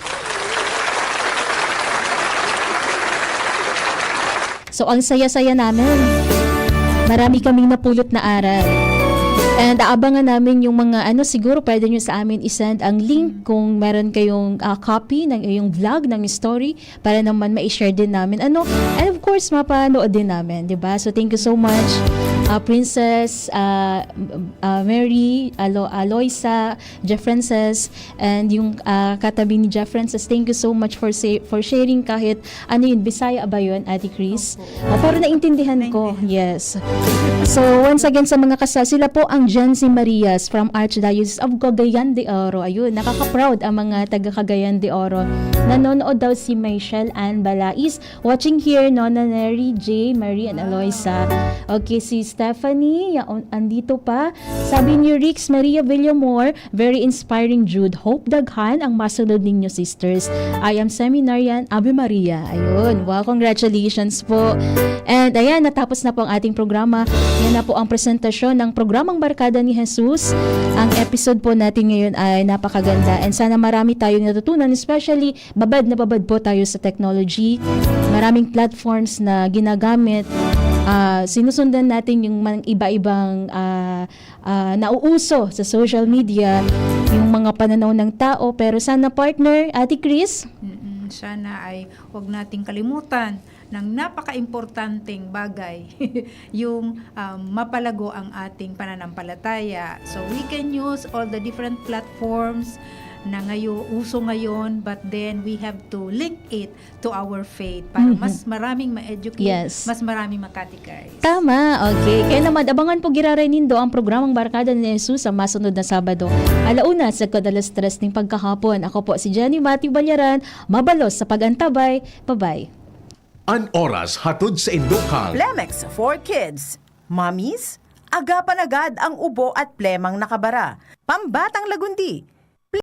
So, ang saya-saya namin. Marami kaming napulot na aral. And aabangan namin yung mga siguro pwede nyo sa amin isend ang link kung meron kayong copy ng iyong vlog, ng story, para naman ma-share din namin. And of course, mapanood din namin, di ba? So, thank you so much, Princess, Mary, Aloysa, Jeff Frances, and yung katabi ni Jeff Frances. Thank you so much for sharing kahit Bisaya ba yun, Ate Chris? Pero naintindihan ko, yes. So, once again sa mga kasal, sila po ang Gen Z Marias from Archdiocese of Cagayan de Oro. Ayun, nakaka-proud ang mga taga Cagayan de Oro. Nanonood daw si Michelle Ann Balais. Watching here, Nona Neri, J, Marie, and Aloysa. Okay, si Stephanie, andito pa. Sabi ni Rix Maria Villamor, very inspiring, Jude. Hope daghan ang masunod ninyo, sisters. I am Seminarian Ave Maria. Ayun, wow, congratulations po. And ayan, natapos na po ang ating programa. Yan na po ang presentasyon ng programang Barkada ni Jesus. Ang episode po natin ngayon ay napakaganda and sana marami tayong natutunan, especially babad na babad po tayo sa technology. Maraming platforms na ginagamit. Sinusundan natin yung iba-ibang nauuso sa social media, yung mga pananaw ng tao, pero sana partner, Ate Chris? Sana ay huwag nating kalimutan ng napaka-importanteng bagay yung mapalago ang ating pananampalataya. So we can use all the different platforms na uso ngayon, but then we have to link it to our faith para mas maraming ma-educate, Yes. mas maraming makatechize. Tama, okay. Kaya naman, abangan po giraray nindo ang programang Barkada ni Jesus sa masunod na Sabado. Alauna sa kadalas-tres ning pagkahapon. Ako po si Jenny Matthew Balyaran, mabalos sa pagantabay. Bye-bye. An oras hatod sa Indokang. Plemex for Kids. Mommies, agapan agad ang ubo at plemang nakabara. Pambatang lagundi.